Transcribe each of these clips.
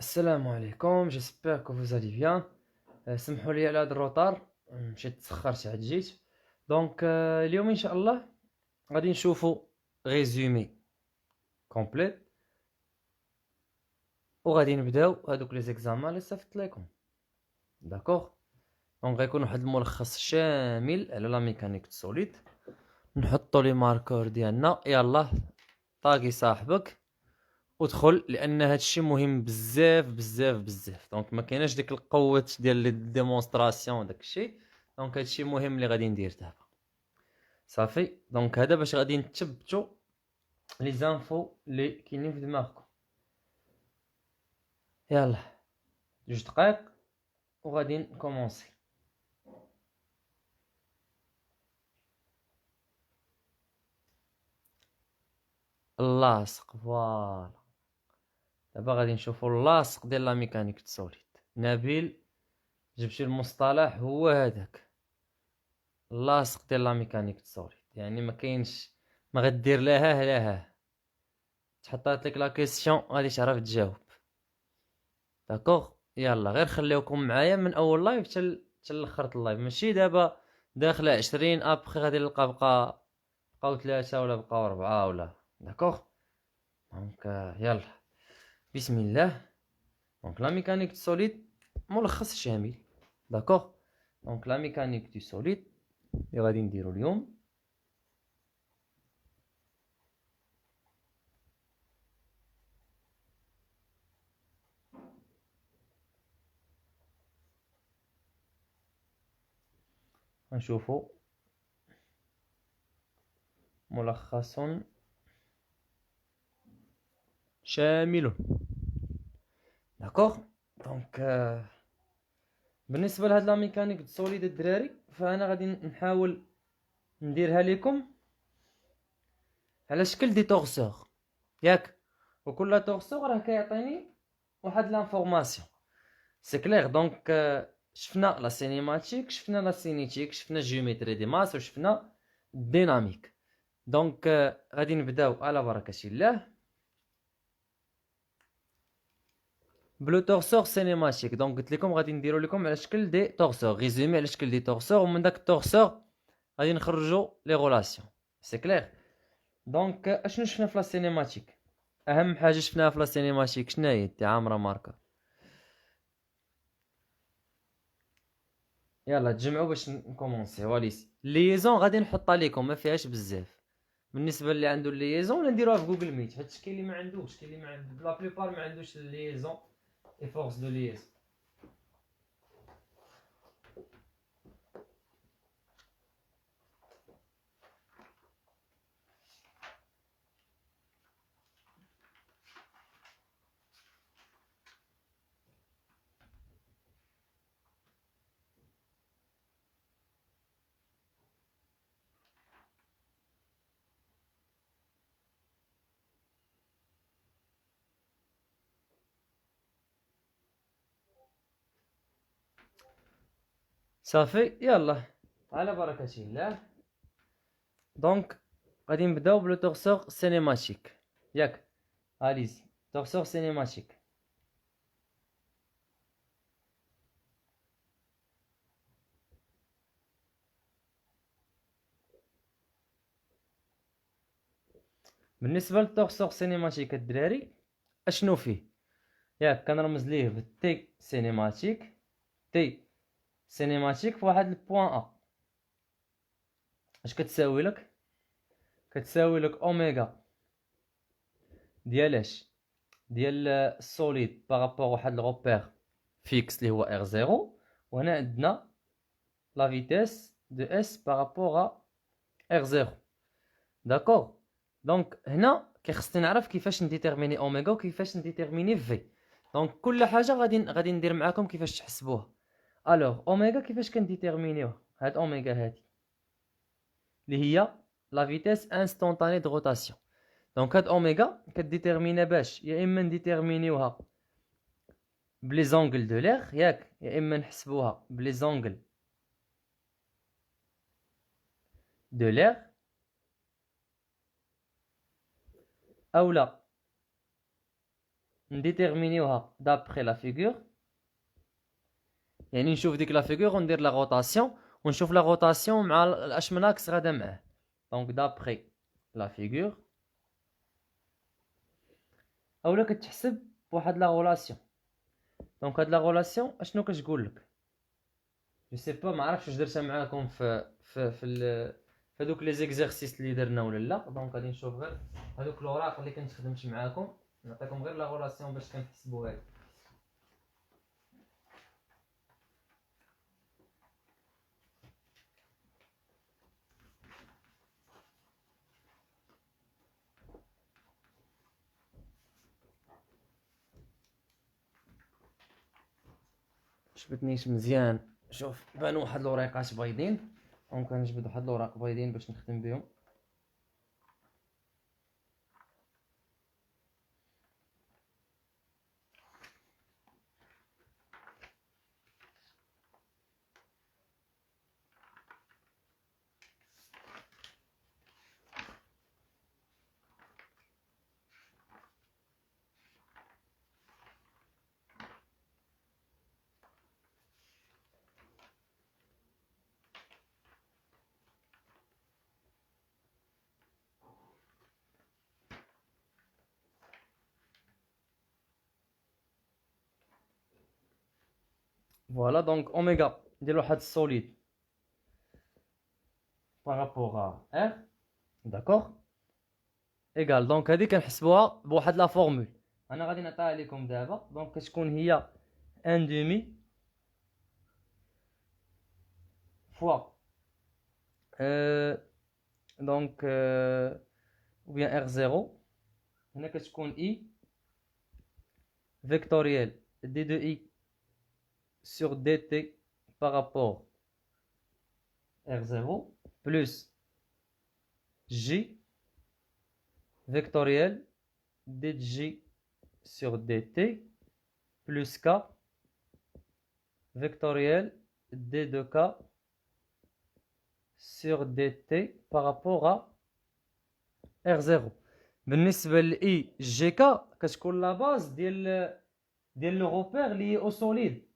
السلام عليكم. جيسبر كو فوز الي بيان. سمحوا لي على هذا الروطار، مشيت تاخرت عاد جيت. دونك اليوم ان شاء الله غادي نشوفوا ريزومي كومبليت، وغادي نبداو هذوك لي زيكزامان اللي صيفط لكم. داكوغ، دونك غيكون واحد الملخص شامل على لا ميكانيك سوليد. نحطوا لي ماركور ديالنا. يلا طاقي صاحبك ودخل، لان هادشي مهم بزاف بزاف بزاف. دونك ما كايناش ديك القوه ديال لي ديمونستراسيون داك الشيء. دونك هادشي مهم اللي غادي ندير دابا. صافي، دونك هذا باش غادي نثبتوا لي زانفو اللي كاينين في دماغكم. يلا 2 دقائق وغادي نكومونسي. اللاصق، فوالا. دابا غادي نشوفوا اللاصق ديال لا ميكانيك سوليد. نبيل، جبتي المصطلح هو هذاك، اللاصق ديال لا ميكانيك سوليد. يعني ما كاينش، ما غدير لها لها، تحطات لك لا كيسيون غادي تعرف تجاوب. داكوغ، يلا غير خليوكم معايا من اول لايف حتى لاخر اللايف. ماشي دابا داخله 20 ابخي غادي نلقى بقاو 3 ولا بقاو 4 ولا. داكوغ، دونك يلا بسم الله. دونك لا ميكانيك سوليد ملخص شامل. داكوغ، دونك لا ميكانيك دو سوليد اللي غادي نديرو اليوم. غنشوفو ملخص شامل. داكوغ، دونك بالنسبه لهاد لا ميكانيك سوليد الدراري، فانا غادي نحاول نديرها لكم على شكل دي تورسور، ياك؟ وكل تورسور راه كيعطيني واحد لانفورماسيون. سي كلير. دونك شفنا لا سينيماتيك، شفنا لا سينيتيك، شفنا جيومتري دي ماس، وشفنا الديناميك. دونك غادي نبداو على بركه الله بلو تورسور سينيماتيك. دونك قلت لكم غادي نديرو لكم على شكل دي تورسور، ريزومي على شكل دي تورسور، ومن داك التورسور غادي نخرجوا لي غولاسيون. سي كلير. دونك اشنو شفنا في لا سينيماتيك؟ اهم حاجه شفناها في لا سينيماتيك شنو هي؟ تاع عامره ماركه. يلا تجمعوا باش نكومونسي. واليس ليزون غادي نحطها لكم، ما فيهاش بزاف. بالنسبه اللي عنده الليزون ولا نديروها في جوجل ميت، حيت كاين اللي ما عندوش، كاين اللي ما عنده، لا بليبار ما عندوش الليزون اي فورس دو ليزون. صافي، يلا على بركه الله. دونك غادي نبداو بلو تورسور سينيماتيك، ياك؟ اليزي تورسور سينيماتيك. بالنسبه للتورسور سينيماتيك الدراري، اشنو فيه؟ ياك كنرمز ليه بالتي سينيماتيك. تي سينيماتيك في واحد البوان ا. اش كتساوي لك؟ كتساوي لك اوميغا ديال ديال السوليد بارابور واحد الروبير فيكس اللي هو ار زيرو، وهنا عندنا لا فيتيس دو اس بارابور ار زيرو. داكوغ، دونك هنا كيخصني نعرف كيفاش نديتيرميني اوميغا وكيفاش نديتيرميني في. دونك كل حاجه غادي ندير معاكم كيفاش تحسبوها. الوغ اوميغا كيفاش كنديتيرمينيوه؟ هاد اوميغا هادي اللي هي لا فيتيس انستونطاني دو روتاسيون. دونك هاد اوميغا كديتيرمينا باش يا اما نديتيرمينيوها بلي زونغل دو لير، ياك؟ يا اما نحسبوها بلي زونغل دو لير، اولا نديتيرمينيوها دابخي لا فيغور، يعني نشوف ديك لا فيغور وندير لا روتاسيون ونشوف لا روتاسيون مع اش من اكس غادا معاه. دونك دابخي لا فيغور اولا كتحسب بواحد لا غولاسيون. دونك هاد لا غولاسيون اشنو كتقول لك؟ جو سي با، ما عرفتش واش درتها معاكم في هذوك لي زيكزارسيس اللي درنا ولا لا. دونك غادي نشوف غير هذوك الاوراق اللي كنت خدمت معاكم، نعطيكم غير لا غولاسيون باش كنحسبوها. جبدنيش مزيان، شوف بانوا واحد الوريقات بيضين، دونك غنجبد واحد الوراق بيضين باش نخدم بهم. فوالا دونك اوميغا ندير واحد السوليد بارابور ا ار، داكوغ، ايغال. دونك هادي كنحسبوها بواحد لا فورمول، انا غادي نعطيها لكم دابا. دونك كتكون هي ان دومي فوا دونك ou bien R0. هنا كتكون I vectoriel d de I sur dt par rapport R0 plus J vectoriel d de J sur dt plus K vectoriel d de K sur dt par rapport à R0. بالنسبة ل I GK كتكون لا باز ديال لو روبير لي او سوليد،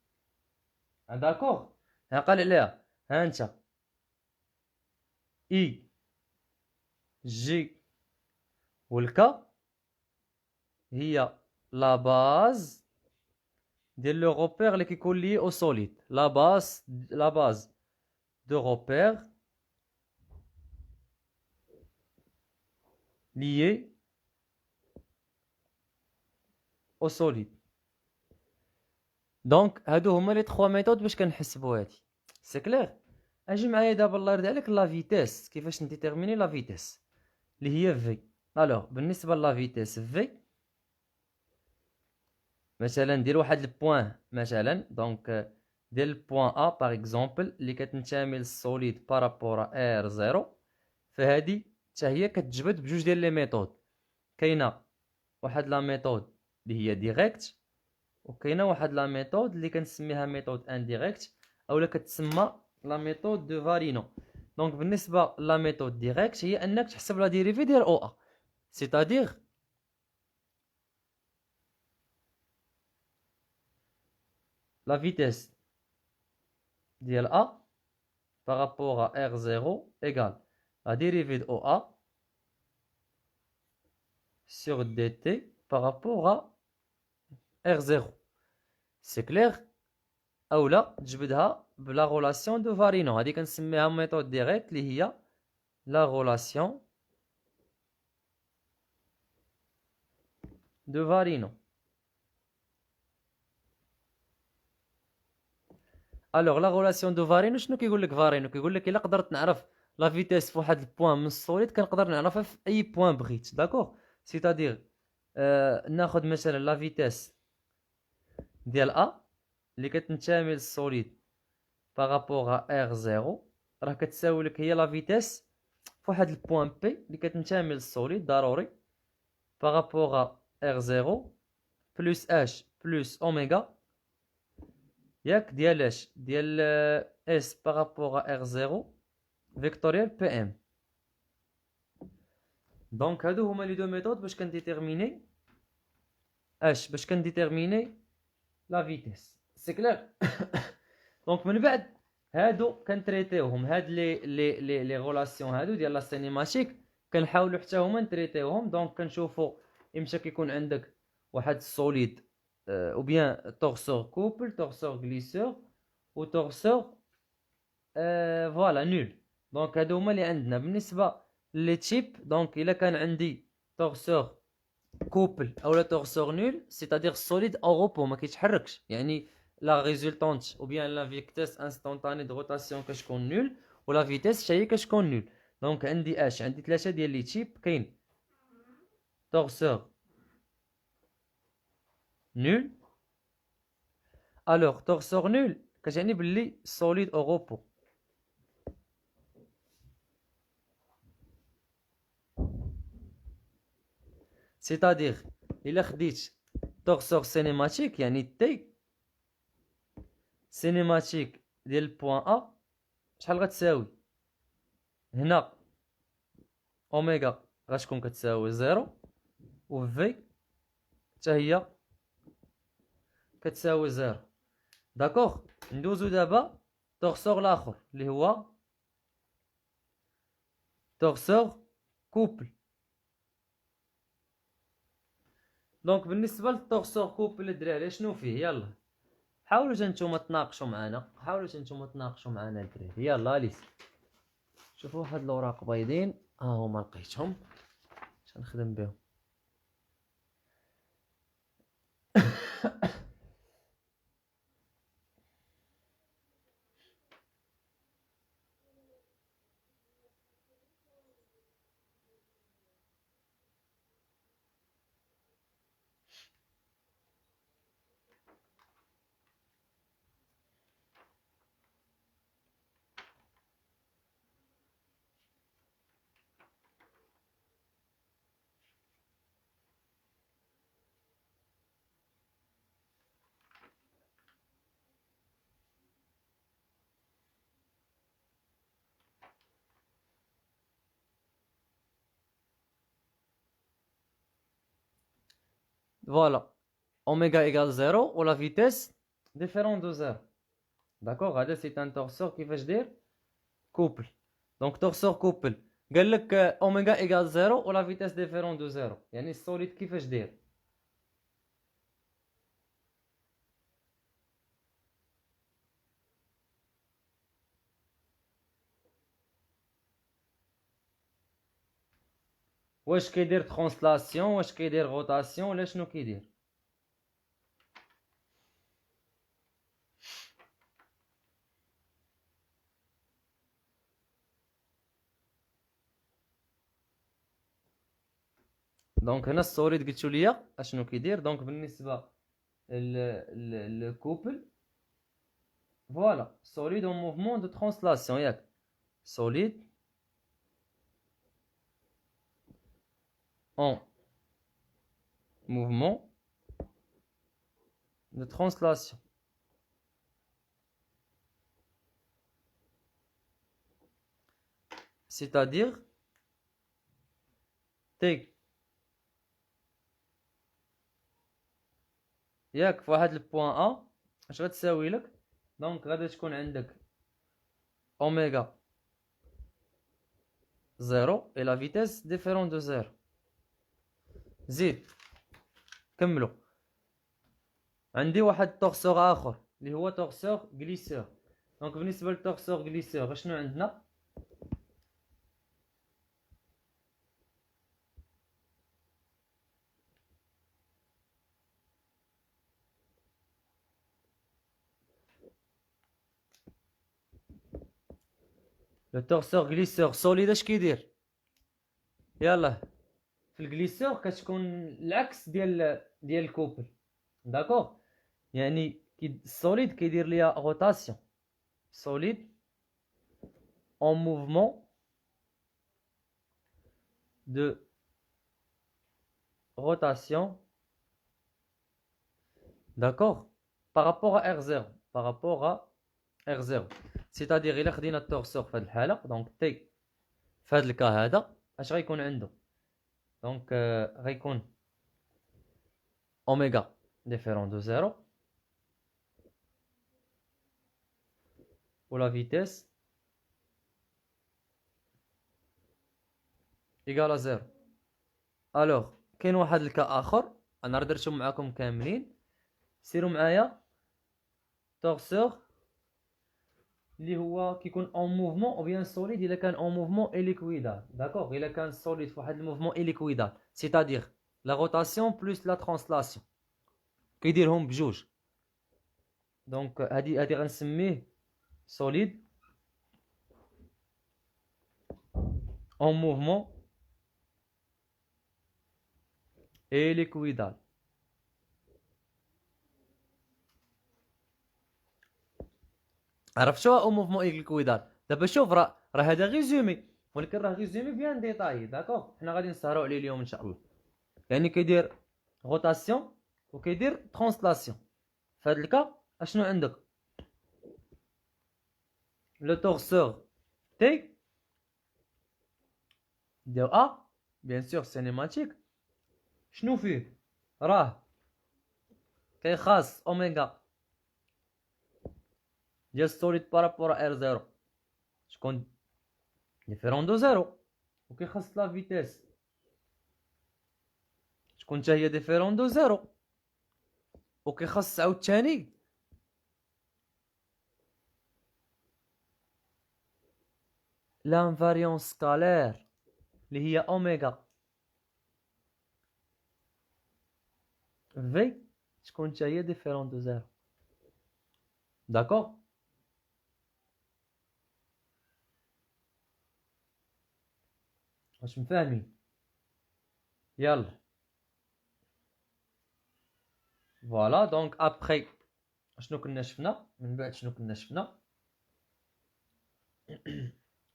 داكوغ. قال عليها ها انت I جي والكا هي لا باز ديال لو روبير اللي كيكون لي او سوليد، لا باز دو روبير lié au solide. دونك هادو هما لي 3 ميثود باش كنحسبوا هادي. سي كلير؟ اجي معايا دابا الله يرضي عليك لا فيتيس، كيفاش نديتيرميني لا فيتيس اللي هي في. الوغ بالنسبه لا فيتيس في، مثلا ندير واحد البوان، مثلا دونك ديال البوان ا باغ اكزومبل اللي كتنتمي للسوليد بارابور ار 0، فهادي حتى هي كتجبد بجوج ديال لي ميثود. كاينه واحد لا ميثود اللي هي ديريكت، وكاينه واحد لا ميثود اللي كنسميها ميثود انديريكت اولا كتسمى لا ميثود دو فارينو. دونك بالنسبه لا ميثود ديريكت هي انك تحسب لا ديريفي ديال او ا، سيتادير لا فيتيس ديال ا بارابور ا ار 0 ايغال لا ديريفي دو او ا sur dt par rapport à R0. C'est clair؟ اولا تجبدها بلا غولاسيون دو فارينو، هذه كنسميها ميثود ديريكت اللي هي لا غولاسيون دو فارينو. الوغ لا غولاسيون دو فارينو شنو كيقول لك؟ فارينو كيقول لك الا قدرت نعرف لا فيتيس في واحد البوان من السوليد كنقدر نعرفها في اي بوان بغيت، داكوغ. سيتادير ناخذ مثلا لا فيتيس ديال ا اللي كتنتمي للسوليد بارابور ا ار 0 راه كتساوي لك هي لا فيتيس في واحد البوان بي اللي كتنتمي للسوليد ضروري بارابور ار 0 بلس اش بلس اوميغا، ياك ديال اش ديال اس بارابور ار 0 فيكتوريال بي ام. دونك هادو هما لي دو ميثود باش كنديتيرميني اش باش كنديتيرميني لا فيتيس سي كلير. دونك من بعد هادو كنتريتيوهم، هاد لي غولاسيون هادو ديال لا سينيماتيك كنحاولوا حتى هما نتريتيوهم. دونك كنشوفوا امتى كيكون عندك واحد السوليد او بيان تورسور كوبل، تورسور غليسور و تورسور فوالا نول. دونك هادو هما اللي عندنا بالنسبه لي تيب. دونك الا كان عندي تورسور كوبل او تورسور نول، سيتادير السوليد او روبو ما كيتحركش، يعني لا ريزولتونت او بيان لا فيتيس انستونطاني دو روتاسيون كتكون نول ولا فيتيس حتى هي كتكون نول. دونك عندي اش، عندي ثلاثه ديال لي تيب. كاين تورسور نول، الوغ تورسور نول كتعني باللي سوليد او روبو. سيتادير الا خديت تورسور سينيماتيك يعني تي سينيماتيك ديال البوان ا شحال غتساوي؟ هنا اوميغا غتكون كتساوي زيرو و في حتى هي كتساوي زيرو. داكوغ. ندوزو دابا تورسور الاخر اللي هو تورسور كوبل. دونك بالنسبه للتورسور كوبل الدراري شنو فيه؟ يلا حاولوا نتوما تناقشوا معنا، حاولوا نتوما تناقشوا معنا الدراري. يلا اليس شوفوا واحد الاوراق بيضين ها هما لقيتهم باش نخدم بهم. فوالا اوميغا ايغال زيرو و لا فيتيس ديفيرون دو زيرو. داكوغ. هذا سي ان تورسور كيفاش داير كوبل. دونك تورسور كوبل قال لك اوميغا ايغال زيرو و لا فيتيس ديفيرون دو زيرو، يعني السوليد كيفاش داير. واش كيدير ترانسلاسيون، واش كيدير روتاسيون، ولا شنو كيدير؟ دونك هنا السوليد قلتو ليا اشنو كيدير. دونك بالنسبه للكوبل فوالا سوليد اون موفمون دو ترانسلاسيون، ياك سوليد en mouvement de translation. C'est-à-dire T ياك في واحد البوان ا اش غتساوي لك؟ دونك غادي تكون عندك اوميغا زيرو اي لا فيتيس ديفيرون دو زيرو. زيد كملوا. عندي واحد التورسور اخر اللي هو تورسور غليسور. دونك بالنسبه للتورسور غليسور شنو عندنا؟ لو تورسور غليسور سوليد اش كيدير؟ يلا في الغليسور كتكون العكس ديال الكوبل. داكوغ. يعني السوليد كيدير ليا روتاسيون، solide en mouvement de rotation, d'accord, par rapport à R0, par rapport à R0. C'est-à-dire إلا خدينا التورسور في هذه الحالة دونك تي في هذا الكا هذا اش غيكون عنده؟ دونك غيكون oméga différent de 0, ou la vitesse égale à 0. Alors كاين واحد الكا اخر انا درتهم معاكم كاملين. سيروا معايا توغسور اللي هو كيكون اون موفمون او بيان سوليد الا كان اون موفمون اي ليكويدال. داكوغ الا كان سوليد في واحد الموفمون اي ليكويدال سيتادير لا روتاسيون بلس لا ترانسلاسيون كيديرهم بجوج. دونك هادي غنسميه سوليد اون موفمون اي ليكويدال. عرفتوها او موفمون اي ليكويدال؟ دابا شوف راه هذا ريزومي، ولكن راه ريزومي بيان ديتاي. داكوغ حنا غادي نسهروا عليه اليوم ان شاء الله. يعني كيدير روتاسيون وكيدير ترانسلاسيون. في هذا الكا اشنو عندك؟ لو تورسور تي ديال ا بيان سور سينيماتيك شنو فيه؟ راه كيخاص اوميغا ديال سوليد بارابور ار زيرو شكون ديفيرون دو زيرو، وكيخاص لا فيتيس شكون حتى هي ديفيرون دو زيرو، وكيخاص عاوتاني لانفاريون سكالير اللي هي اوميغا في شكون حتى هي ديفيرون دو زيرو. داكوغ واش مفاهمين؟ يلا فوالا. دونك ابخي شنو كنا شفنا من بعد؟ شنو كنا شفنا؟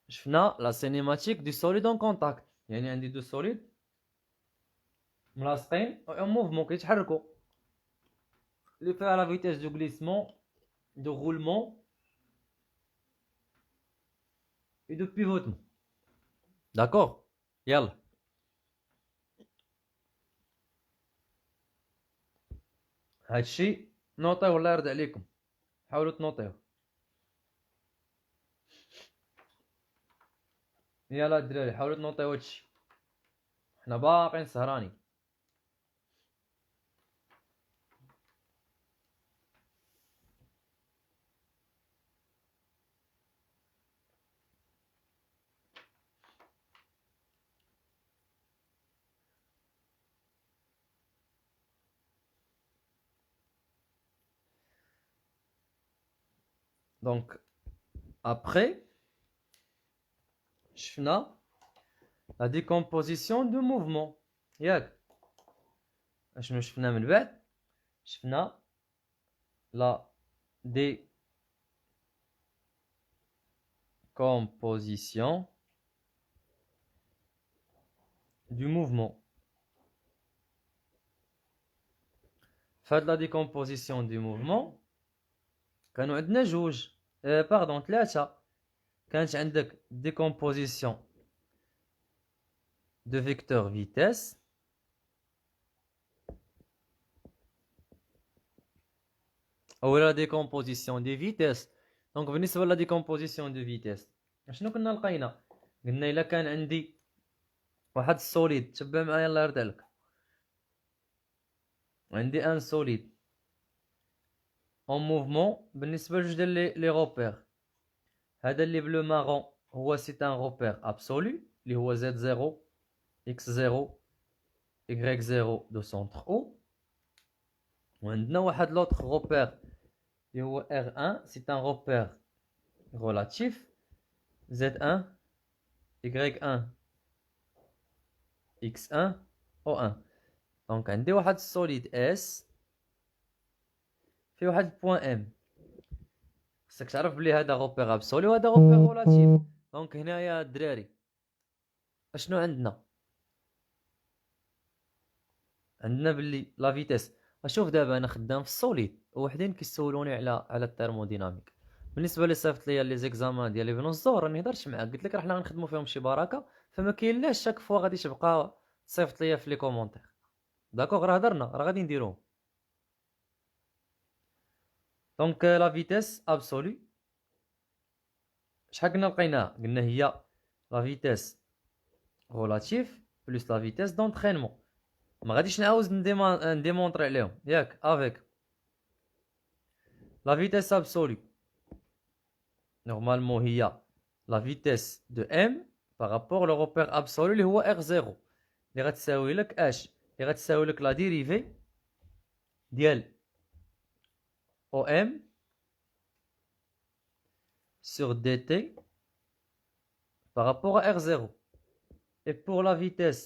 شفنا لا سينيماتيك دو سوليد اون كونتاكت، يعني عندي دو سوليد ملاصقين اون موفمون كيتحركوا اللي فيها لا فيتيس دو غليسمون دو غولمون اي دو بيفوتمون. داكوغ يلا هادشي نوطيو الله يرضي عليكم، حاولوا تنوطيو. يلا الدراري حاولوا تنوطيو هادشي، حنا باقيين سهرانين. دونك ابخي شفنا لا ديكومبوزيسيون دو موفمون ياك؟ اشنو شفنا من بعد؟ شفنا لا décomposition du mouvement. فهاد لا ديكومبوزيسيون دو موفمون كانوا عندنا جوج باردون ثلاثة. كانت عندك ديكومبوزيسيون دو فيكتور فيتيس او لا ديكومبوزيسيون دي فيتيس. دونك بالنسبه لا ديكومبوزيسيون دو فيتيس شنو كنا لقينا؟ قلنا الا كان عندي واحد السوليد، تبع معايا الله يرضي عليك، عندي ان سوليد اون موفمون بالنسبه لجوج ديال لي غوبير. هذا اللي بلو مارون هو سي ان غوبير ابسولو اللي هو زد 0 اكس 0 y 0 دو سونتر او، وعندنا واحد لوطخ غوبير اللي هو R1 سي ان غوبير ريلاتيف Z1 Y1 X1 O1. دونك عندي واحد السوليد S فيه واحد البوان ام، خصك تعرف بلي هذا غوبير ابسولو وهذا غوبير ريلاتيف. دونك هنايا الدراري اشنو عندنا؟ عندنا بلي لا فيتيس. اشوف دابا انا خدام في السوليد وحدين كيسولوني على الثيرموديناميك. بالنسبه لي صيفط ليا لي زيكزامان ديالي بنو الزهر راني هضرتش معاك، قلت لك راه حنا غنخدموا فيهم شي بركه، فما كاين لا شاك فوا غادي تبقى تصيفط ليا في لي كومونتير. داكوغ راه هضرنا راه غادي نديروهم. دونك لا فيتيس ابسولو شحال كنا لقيناها؟ قلنا هي لا فيتيس رولاتيف بلس لا فيتيس دونترينمون. ما غاديش نعاود نديمونطري عليهم ياك افيك لا فيتيس ابسولو نورمالمون هي لا فيتيس دو ام بارابور لو روبير ابسولو اللي هو ار زيرو اللي غتساوي لك اش اللي غتساوي لك لا ديريفي ديال او ام sur dt par rapport à R0. Et pour la vitesse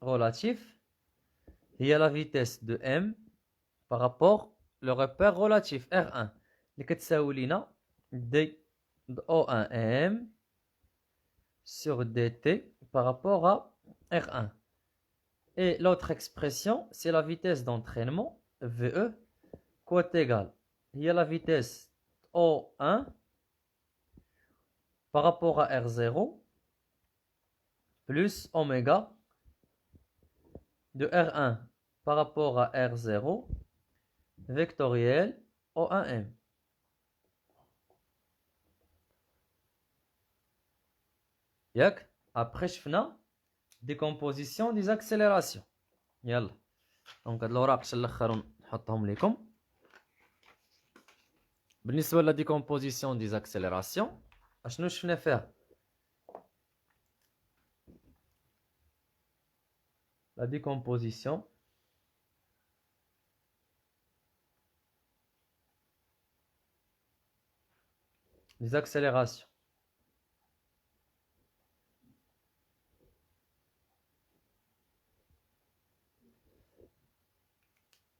relative, il y a la vitesse de M par rapport au repère relatif R1. اللي كتساوي لينا d de O1M sur dt par rapport à R1. Et l'autre expression, c'est la vitesse d'entraînement, VE, quoi est égal. Il y a la vitesse O1 par rapport à R0 plus oméga de R1 par rapport à R0 vectoriel O1M. Yak. Après, je fais décomposition des accélérations. يلا. دونك هاد الوراق حتى الاخر نحطهم لكم. بالنسبه لا ديكومبوزيسيون دي زاكسيليراسيون اشنو شفنا فيها؟ la décomposition des accélérations.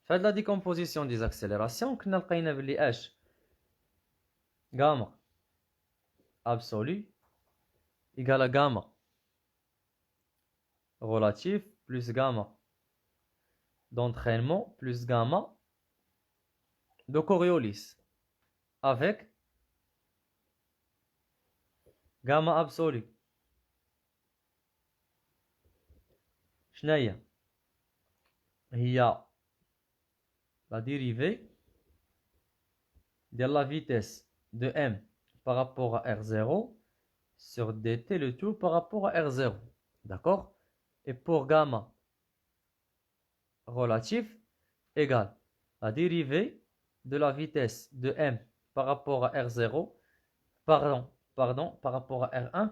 فهاد la décomposition des accélérations كنا لقينا بلي اش gamma absolu égale à gamma relatif plus gamma d'entraînement plus gamma de Coriolis avec gamma absolu. شناهي هي la dérivée de la vitesse de M par rapport à R0 sur dt le tout par rapport à R0. D'accord? Et pour gamma relatif égale la dérivée de la vitesse de M par rapport à R0, par rapport à R1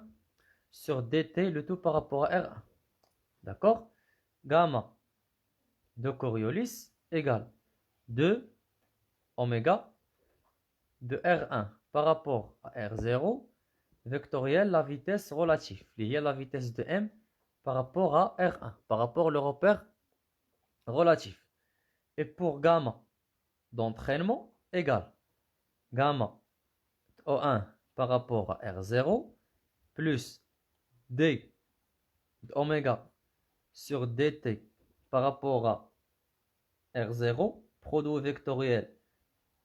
sur dt le tout par rapport à R1. D'accord? Gamma de Coriolis égale 2 oméga de R1 par rapport à R0 vectoriel la vitesse relative, liée à la vitesse de M par rapport à R1, par rapport au repère relatif. Et pour gamma d'entraînement égale gamma O1 par rapport à R0 plus D oméga sur dt par rapport à R0, produit vectoriel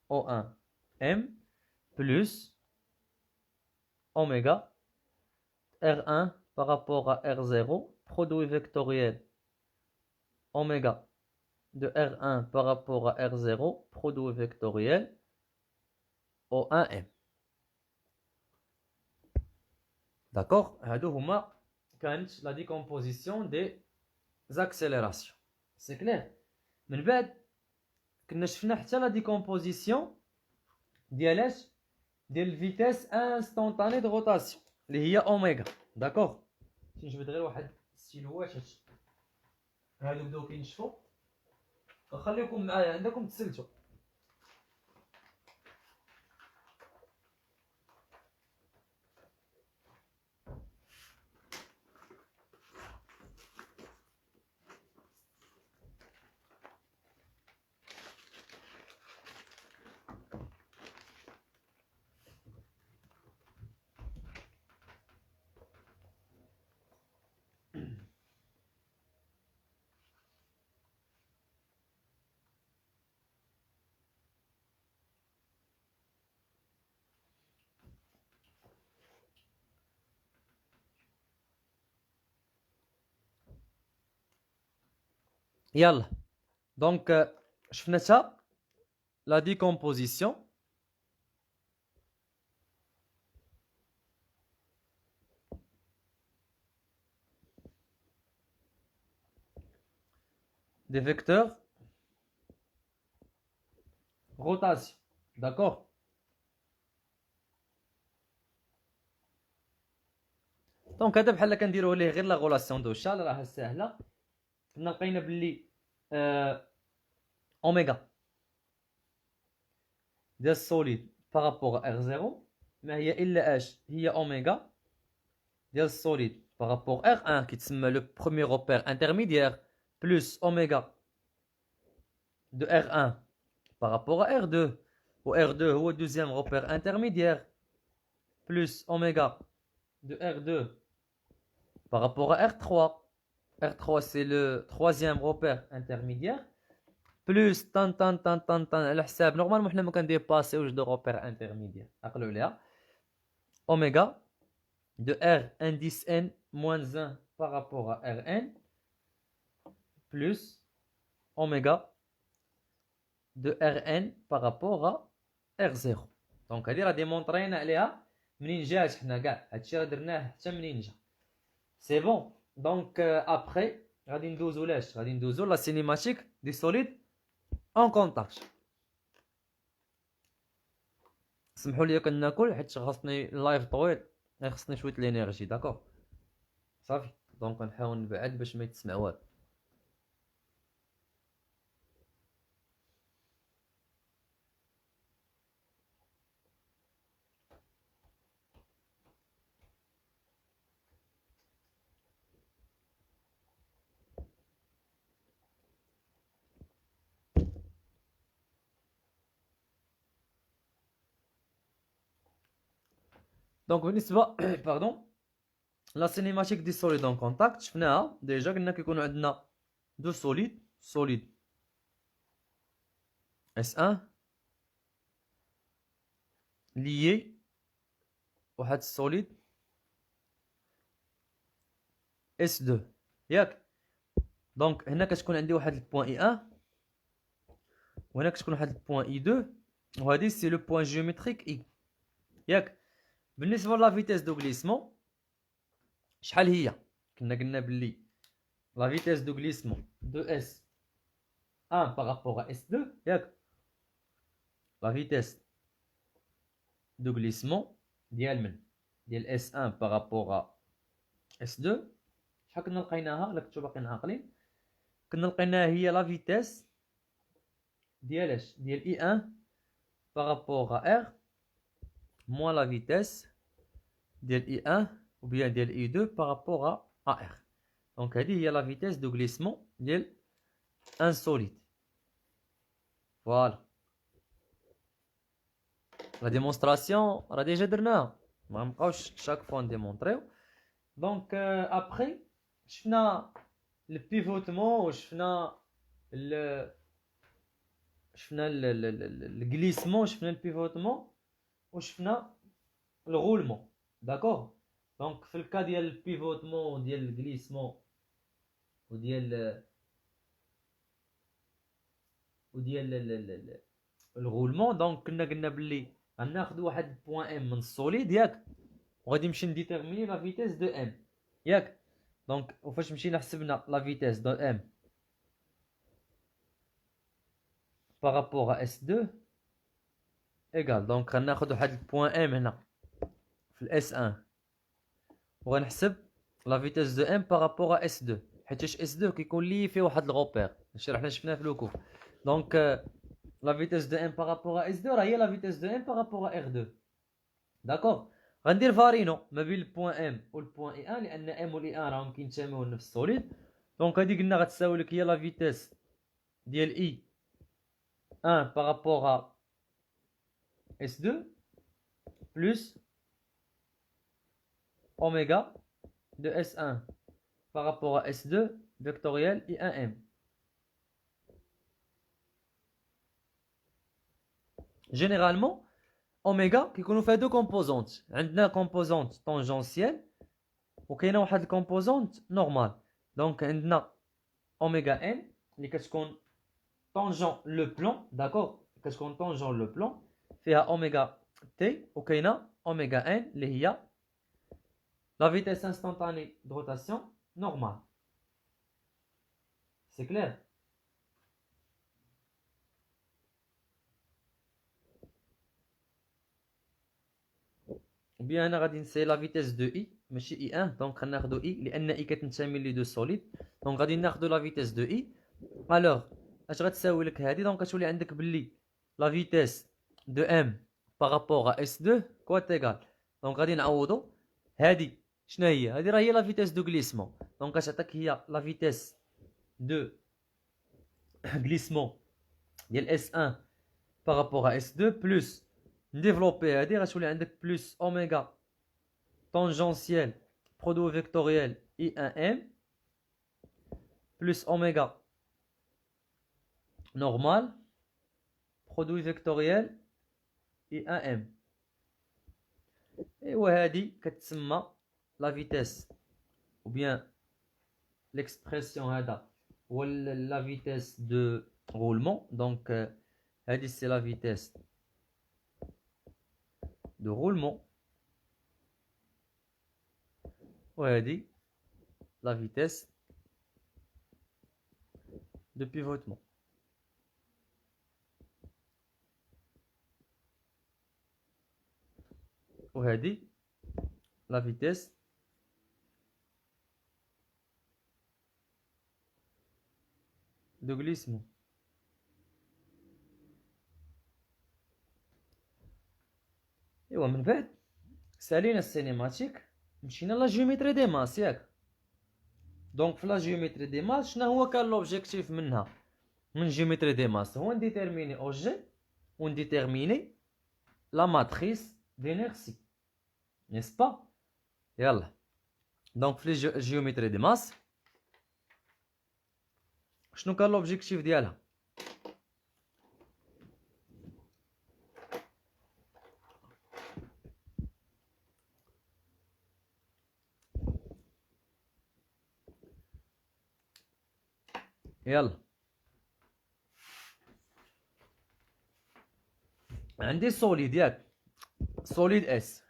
O1M plus oméga R1 par rapport à R0, produit vectoriel oméga de R1 par rapport à R0, produit vectoriel O1M. D'accord? هادو هما كانت la décomposition des accélérations. C'est clair? من بعد كنا شفنا حتى la décomposition ديال اش؟ ديال الفيتيس انستونطاني دو روتاسيون اللي هي اوميغا. داكوغ؟ نجبد غير واحد السيلوات هادو بداو كينشفوا وخليكم معايا عندكم تسلتوا. يلا دونك شفناها la décomposition des vecteurs rotation. D'accord. دونك هذا بحال كنديروه ليه غير لا غولاسيون دو شال راه ساهله. كنا لقينا باللي اوميغا ديال السوليد بارابور R0 ما هي الا اش هي اوميغا ديال السوليد بارابور R1 كيتسمى لو بروميير روبير انترميديير بلس اوميغا دو R1 بارابور R2 و R2 هو دوزيام روبير انترميديير plus oméga de R2 par rapport à R3. R3 c'est le troisième repère intermédiaire plus tan على حساب نورمالمون حنا ما كنديباسيوش دو repère intermédiaire عقلوا عليها oméga de R indice n moins 1 par rapport à Rn plus oméga de Rn par rapport à R0. donc هذه راه ديمونطرينا عليها منين جات حنا كاع هادشي راه درناه حتى منين جا سي بون دونك ابخي غادي ندوزو لاش غادي ندوزو لا سينيماتيك دي سوليد اون كونتاكت. سمحوا لي كناكل حيت خاصني اللايف طويل خاصني شويه الانرجي داكور صافي دونك نحاول نبعد باش ما يتسمع والو. دونك بالنسبه باردون لا سينيماتيك دي سوليد اون كونتاكت شفناها ديجا قلنا كيكونوا عندنا دو سوليد S1 lié واحد السوليد S2 ياك دونك هنا كتكون عندي واحد البوان اي 1 وهنا كتكون واحد البوان اي 2 وهذه سي لو بوان جيومتريك اي ياك. بالنسبه لا فيتيس دو غليسمون شحال هي كنا قلنا بلي لا فيتيس دو غليسمون دو اس 1 بارابور ا S2 ياك لا فيتيس دو غليسمون ديال S1 بارابور S2 شحال كنا لقيناها؟ لا كنتو باقيين عاقلين كنا لقيناها هي لا فيتيس ديال اش ديال I1 بارابور R moins la vitesse ديال I1 ou bien ديال I2 par rapport à R. donc هذه هي la vitesse de glissement ديال un solide. voilà la démonstration راه ديجا درناها ما نبقاوش chaque fois نديمونطريو. donc après شفنا البيفوتمون وشفنا الغليسمون شفنا البيفوتمون وشفنا الغولمون داكوغ. دونك في الكا ديال البيفوتمون ديال الغليسمون وديال الغولمون دونك كنا قلنا بلي غناخذ واحد بوان ام من السوليد ياك وغادي نمشي نديتيرميني لا فيتيس دو ام ياك. دونك وفاش مشينا حسبنا لا فيتيس دو ام بارابور ا S2 ايغال دونك غناخذ واحد البوان ام هنا في الاس 1 وغنحسب لا فيتيس دو ام بارابور ا S2 حيتاش S2 كيكون لي فيه واحد الغوبير هادشي راه حنا شفناه في لوكو. دونك لا فيتيس دو ام بارابور ا S2 راه هي لا فيتيس دو ام بارابور ا R2 داكوغ. غندير فارينو ما بين البوان ام والبوان اي 1 لان ام والاي 1 راهم كينتميو لنفس السوليد. دونك هادي قلنا غتساوي لك هي لا فيتيس ديال اي 1 بارابور S2 plus oméga de S1 par rapport à S2 vectoriel I1M. Généralement, oméga كيكونوا فيها deux composantes. عندنا composante tangentielle وكاينه واحد الكومبوزونت نورمال. دونك عندنا oméga n اللي كتكون طونجون لو بلون داكوغ كتكون طونجون لو بلون فيها اوميغا تي وكاينه اوميغا ان اللي هي لا فيتيس انستانتاني دو روتاسيون نورمال. سي كلير؟ بيان انا غادي نسي لا فيتيس دو اي ماشي اي 1 دونك غناخدو اي لان اي كتنتمي لي دو سوليد دونك غادي ناخدو لا فيتيس دو اي. الوغ اش غتساوي لك هادي؟ دونك كتولي عندك باللي لا فيتيس دو ام بارابور ا اس 2 كوات ايغال. دونك غادي نعوضو هادي شنو هي؟ هادي راه هي لا فيتيس دو غليسمون دونك كتعطيك هي لا فيتيس دو غليسمون ديال اس 1 بارابور ا اس 2 بلس نديفلوبي هادي غتولي عندك بلس اوميغا tangentiel produit vectoriel I1M plus oméga normal produit vectoriel I1M. Et وهذه كتسمى la vitesse ou bien l'expression هذا هو la vitesse de roulement. Donc هذه c'est la vitesse de roulement وهذه la vitesse de pivotement. وهذه la vitesse de glissement. ايوا من بعد سالينا السينيماتيك مشينا لا جيومتري دي ماس ياك. دونك في لا جيومتري دي ماس شنو هو كان لوبجيكتيف منها من جيومتري دي ماس؟ هو نديتيرميني اوجي ونديتيرميني لا ماتريس دينيرسي نيس با. يلا دونك في جيومتري دي ماس شنو كان لوبجيكتيف ديالها؟ يلا عندي سوليد ياك سوليد اس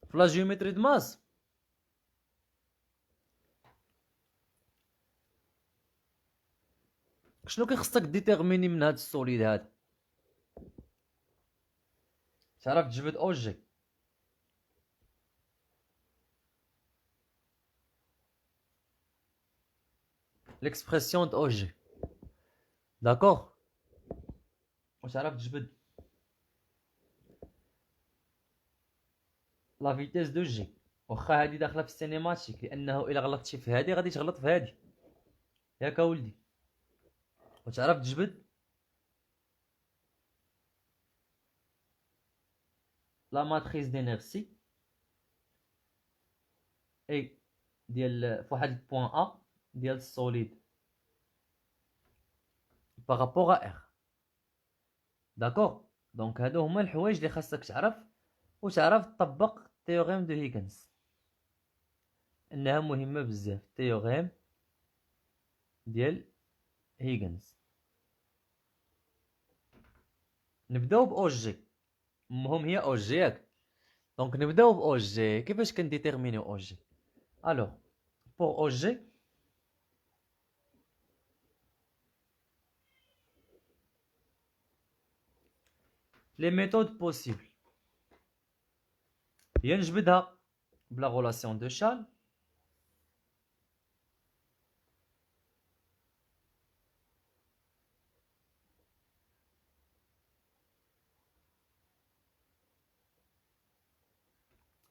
في لا جيومتري دي ماس شنو كيخصك ديتيرميني من هاد السوليد هذا؟ تعرف تجبد اوجي ليكسبرسيون دو اوجي داكوغ وتعرف تجبد لا فيتيس دو جي واخا هادي داخله في السينيماتيك لانه الا غلطتي في هادي غادي تغلط في هادي ياك اولدي. وتعرف تجبد لا ماتريس دينيرسي اي ديال فواحد البوان ا ديال السوليد بارابور ا ار داكوغ. دونك هادو هما الحوايج اللي خاصك تعرف وتعرف تطبق تيوريم دو هيغنز انها مهمه بزاف. تيوريم ديال هيغنز نبداو باو جي المهم هي او جي ياك. دونك نبداو باو جي. كيفاش كنديتيرمينيو او جي؟ الوغ بور او جي لي ميثود بوسيبل هي نجبدها بلا غولاسيون دو شال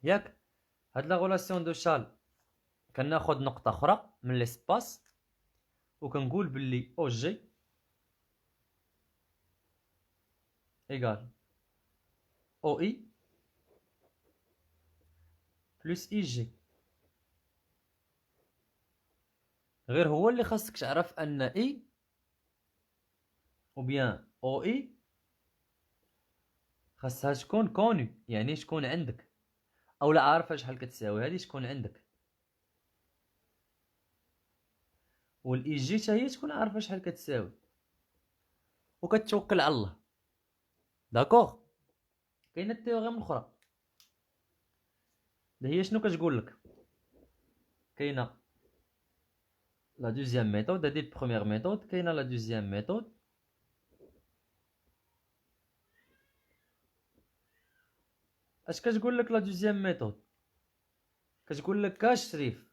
ياك. هاد لا غولاسيون دو شال كناخد نقطه اخرى من ليسباس وكنقول باللي او جي ايغال او اي بلس اي جي. غير هو اللي خاصك تعرف ان اي او بيان او اي خاصها تكون كوني يعني تكون عندك او لا عارفه شحال كتساوي هذه تكون عندك. والاي جي حتى هي تكون عارفه شحال كتساوي وكتوكل على الله. داكوغ. كاينه التيوريم الاخرى اللي هي شنو كتقول لك؟ كاينه لا دوزيام ميثود، هادي البروميير ميثود. كاينه لا دوزيام ميثود اش كتقول لك؟ لا دوزيام ميثود كتقول لك كاش شريف،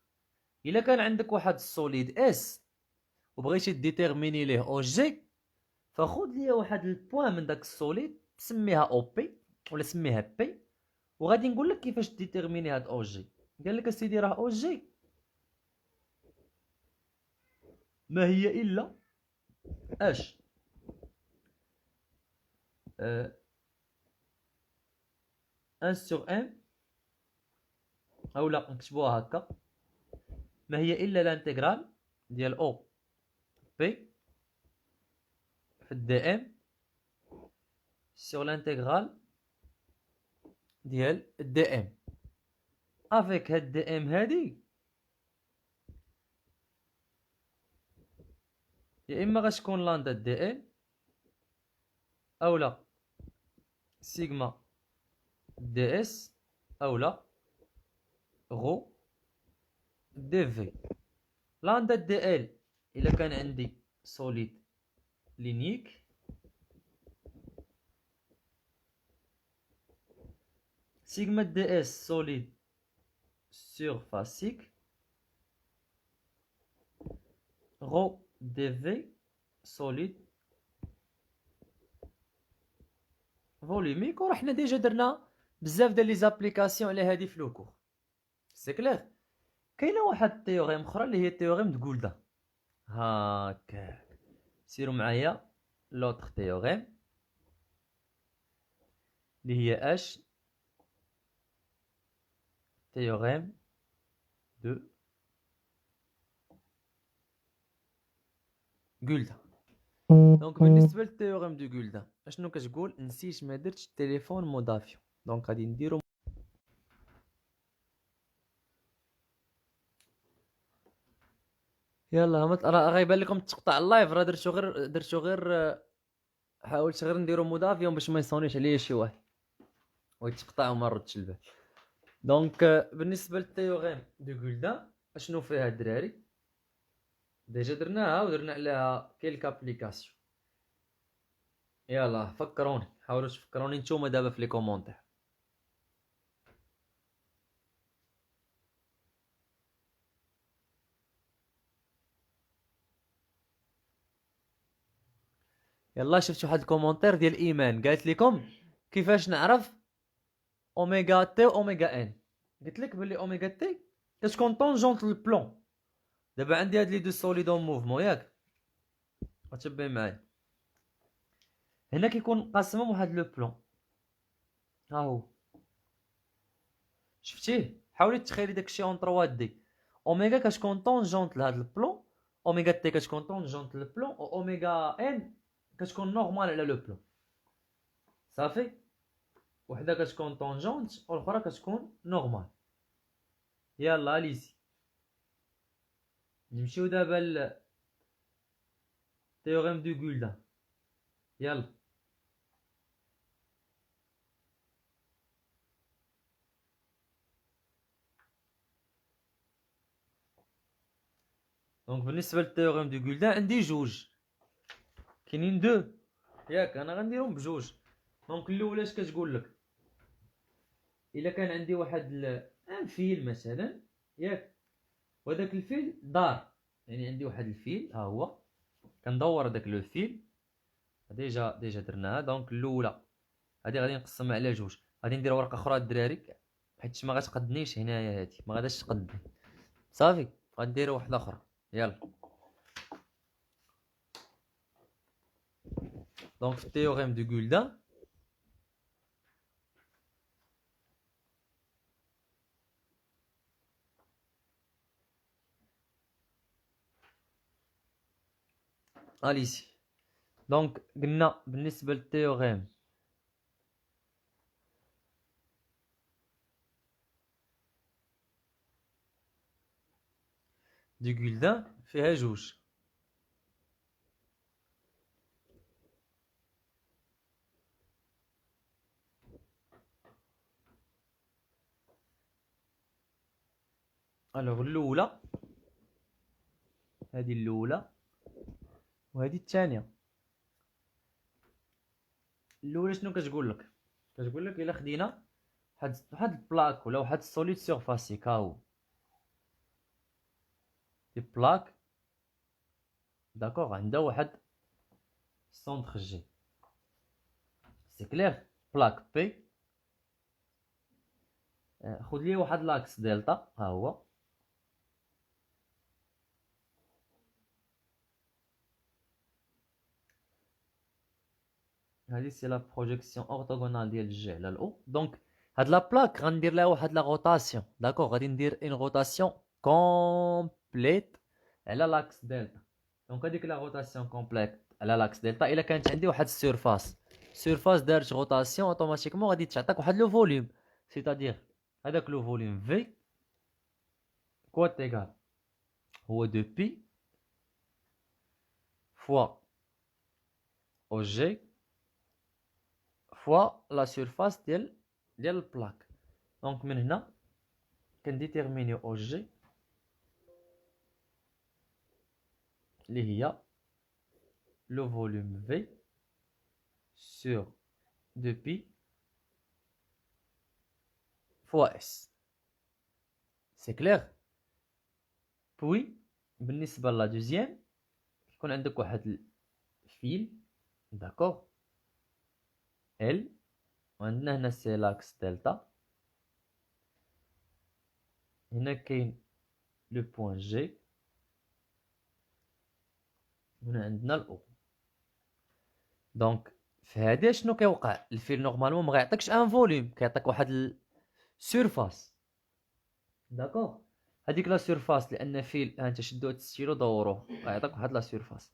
الا كان عندك واحد السوليد اس وبغيتي ديتيرميني ليه او جي، فخذ ليا واحد البوان من داك السوليد سميها او بي ولا سميها بي، وغادي نقول لك كيفاش ديتيرميني هاد او جي. قال لك اسيدي راه او جي ما هي الا اش ان سور ان، او لا نكتبوها هكا، ما هي الا الانتغرال ديال او بي في الدي ام سور الانتغرال ديال الدي ام. افيك هاد دي ام هادي يا اما غتكون لاندا دي ال اولا سيغما دي اس اولا غو دي في. لاندا دي ال الا كان عندي سوليد لينيك، سيغما دي اس سوليد سورفاسيك، غو دي في سوليد فوليميك. ورحنا ديجا درنا بزاف ديال لي زابليكاسيون على هادي في لو كور، سي كلير. كاينه واحد التيوريم اخرى اللي هي التيوريم د غولدا. هاكا سيروا معايا لوتر تيوريم اللي هي اش تيوريم دو غولدا. دونك بالنسبه للتيوريم دو غولدا اشنو كتقول؟ نسيت ما درتش التليفون مودافيون، دونك غادي نديرو يلا. راه غيبان لكم تقطع اللايف، راه درتو غير حاولت غير نديرو مودافيون باش ما يصونيش عليا شي واحد ويتقطع وما ردش البال. دونك بالنسبه للتيوريم دو غولدا اشنو فيها الدراري؟ ديجا درناها ودرنا عليها كيلك ابليكاسيون. يلا فكروني، حاولوا تفكروني نتوما دابا في لي كومونتير. يلا شفت واحد الكومونتير ديال ايمان قالت لكم كيفاش نعرف اوميغا تي واوميغا ان. قلت لك بلي اوميغا تي كتكون طونجونت للبلون. دابا عندي هاد لي دو سوليد اون موفمون ياك، غتبين معايا هنا كيكون قاسمهم واحد لو بلون. ها هو شفتيه؟ حاولي تخيلي داكشي اون 3 دي. اوميغا كتكون طونجونت لهاد البلون، اوميغا تي كتكون طونجونت للبلون، و اوميغا ان كتكون نورمال على لو بلون. صافي، وحده كتكون طونجونت والاخرى كتكون نورمال. يلا ليزي نمشيو دابا ل تيوريم دو غولدا. يلا دونك بالنسبه للتيوريم دو غولدا عندي جوج، كاينين دو ياك، انا غنديرهم بجوج. دونك الاولى اش كتقول لك؟ الا كان عندي واحد ان فيل مثلا ياك، وهذاك الفيل دار، يعني عندي واحد الفيل ها هو كندور هذاك لو فيل. ديجا درناها. دونك الاولى هادي غادي نقسمها على جوج، غادي ندير ورقه اخرى الدراري حيت ما غتقدنيش هنايا، هادي ما غاداش تقدني. صافي غندير واحده اخرى. يلا دونك في التيوريم دو غولدا اليسي. دونك قلنا بالنسبه للتيوريم دو غولدا فيها جوج. الوغ الاولى هذه الاولى وهذه الثانيه. الاولى شنو كتقول لك؟ كتقول لك الا خدينا واحد البلاك ولا واحد السوليد سيرفاسيك، ها هو دي بلاك داكوغ عندها واحد سونتر جي، سي كلير. بلاك بي خذ لي واحد لاكس دلتا، ها هو هذه سي لا بروجيكسيون اورتوغونال ديال الجي على الاو. دونك هاد لا بلاك غندير لها واحد لا روتاسيون، داكوغ، غادي ندير اون روتاسيون كومبليت على لاكس دلتا. دونك هذيك لا روتاسيون كومبليت على لاكس دلتا الا كانت عندي واحد السيرفاس دارت روتاسيون اوتوماتيكمون غادي تعطيك واحد لو فوليوم، سيتادير هذاك لو فوليوم في كوات ايغال هو دو بي فوا او جي فوا لا سيرفاس ديال البلاك. دونك من هنا كنديتيرمينيو او جي اللي هي لو فوليوم في سور دو بي فوا اس، سي كلير. بوي بالنسبه لا دوزيام يكون عندك واحد الفيل، داكوغ، ال، وعندنا هنا سي لاكس دلتا، هنا كاين لو بوين جي، هنا عندنا الاو. دونك في هذه شنو كيوقع؟ الفيل نورمالمون ما غيعطيكش ان فوليوم، كيعطيك واحد السيرفاس، داكوغ. هذيك لا سيرفاس لان فيل انت شدو تستيلو دوروه غيعطيك واحد لا سيرفاس.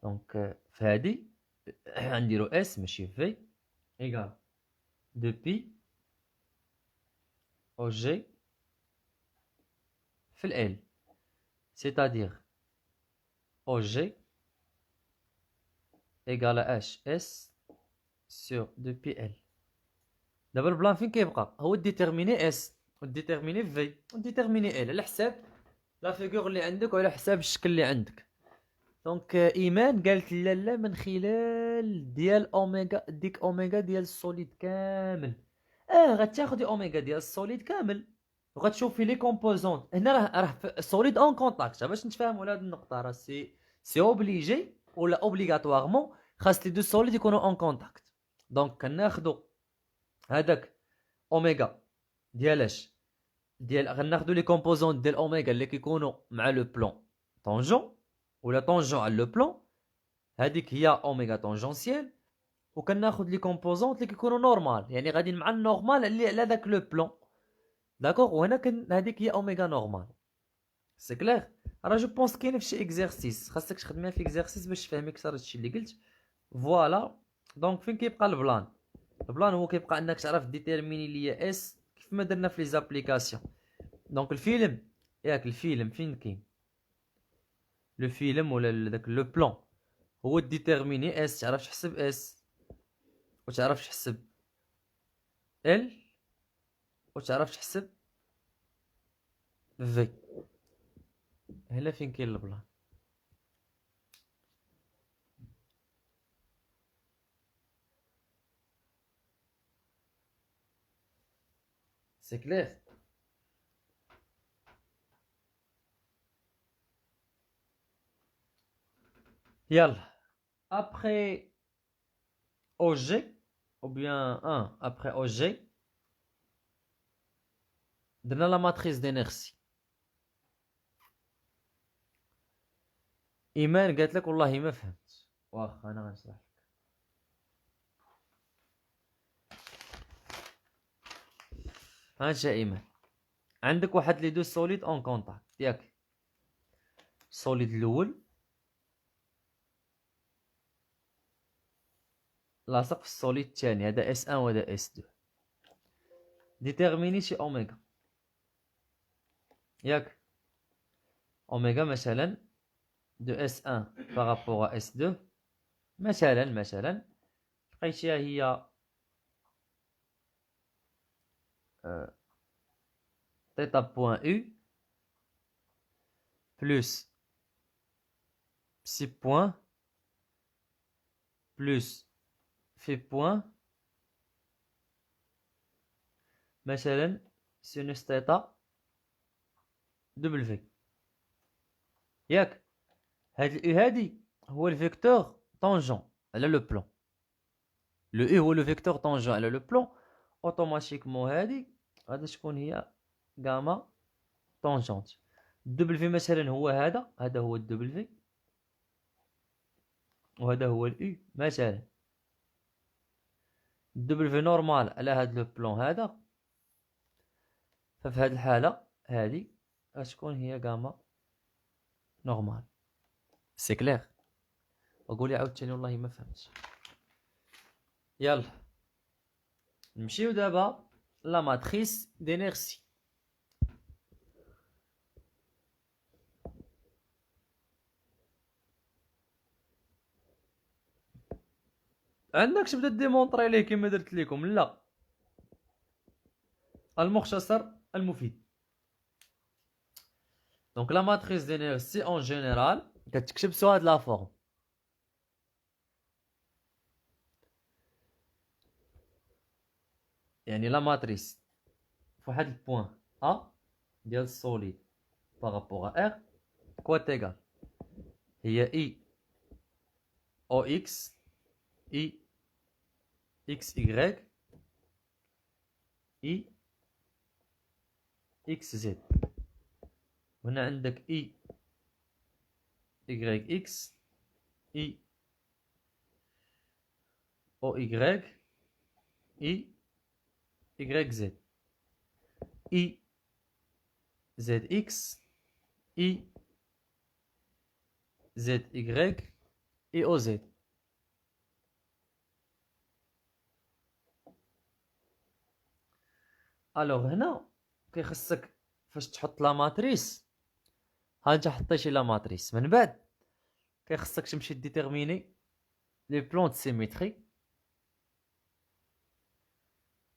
دونك في هذه غنديرو اس ماشي في ايغال دو بي او جي في ال، سيتادير او جي ايغال اش اس سور دو بي ال. دابا البلان فين كيبقى؟ هو ديتيرميني اس وديتيرميني في وديتيرميني ال على حساب لا فيغور اللي عندك وعلى حساب الشكل اللي عندك. دونك ايمان قالت لا لا من خلال ديال اوميغا، ديك اوميغا ديال السوليد كامل. غتاخدي اوميغا ديال السوليد كامل وغتشوفي لي كومبوزون. هنا راه سوليد اون كونتاكت، باش نتفاهموا على هذه النقطه. راه سي اوبليجي ولا اوبليغاتوارمون خاص لي دو سوليد يكونوا اون كونتاكت. دونك كناخدو هذاك اوميغا ديالاش ديال غناخدو لي كومبوزون ديال اوميغا اللي كيكونوا مع لو بلون طونجون ولا طونجون على لو بلون، هذيك هي اوميغا طونجونسيال. وكناخد لي كومبوزونط اللي كيكونوا نورمال، يعني غاديين مع النورمال اللي على داك لو بلون، داكوغ. وهنا هذيك هي اوميغا نورمال، سي كلير. راه جو بونس كاين في شي اكزرسيس خاصك تخدميها في اكزرسيس باش تفهمي اكثر هادشي اللي قلت. فوالا. دونك فين كيبقى البلان؟ البلان هو كيبقى انك تعرف ديتيرميني ليا اس كيف ما درنا في لي زابليكاسيون. دونك الفيلم، ياك الفيلم فين كاين؟ لو فيلم ولا داك لو بلون هو ديتيرميني اس، تعرف تحسب اس وتعرف تحسب ال وتعرف تحسب في. هنا فين كاين البلان. سي كلير. يلا ابخي او جي ou bien 1 après OG درنا لا ماتريس دينيرسي. ايمان قالت لك والله ما فهمت. واخا انا غنشرح لك. هانت ايمان عندك واحد لي دو سوليد اون كونتاكت، ياك السوليد الاول لاصق في السوليد الثاني، هذا اس 1 وهذا اس 2. ديتيرميني شي اوميغا، ياك اوميغا مثلا دو اس 1 بارابور اس 2 مثلا لقيتيها هي تيتا بوان او plus psi point plus phi point مثلا سينوس ثيتا دبل. ياك هاد الاي هادي هو الفيكتور طونجون على لو بلون. لو اي هو لو فيكتور طونجون على لو بلون. اوتوماتيكمون هادي غادي تكون هي غاما طونجونت. الدبل في مثلا هو هذا هو الدبل في، وهذا هو الاي مثلا. الدبل في نورمال على هاد لو بلون هذا، ففي هاد الحالة هادي غتكون هي غاما نورمال. سي كلير؟ وقولي عاوتاني والله ما فهمتش. يلا نمشيو دابا لا ماتريس دينيرسي. عندك تبدا ديمونطري ليه كما درت لكم؟ لا، المختصر المفيد. دونك لا ماتريس دينيرسي اون جينيرال كتكتب سو هاد لا فورم. يعني لا ماتريس فواحد البوان ا ديال السوليد بارابور ا ار كوا تيغال هي اي او اكس اي اكس ايغريك اي اكس زد. هنا عندك اي ايغريك اكس اي او ايغريك اي ايغريك زد اي زد اكس اي زد ايغريك اي او زد. الوغ هنا كيخصك فاش تحط لا ماتريس، ها انت حطيتي لا ماتريس، من بعد كيخصك تمشي ديتيرميني لي بلون دو سيميتري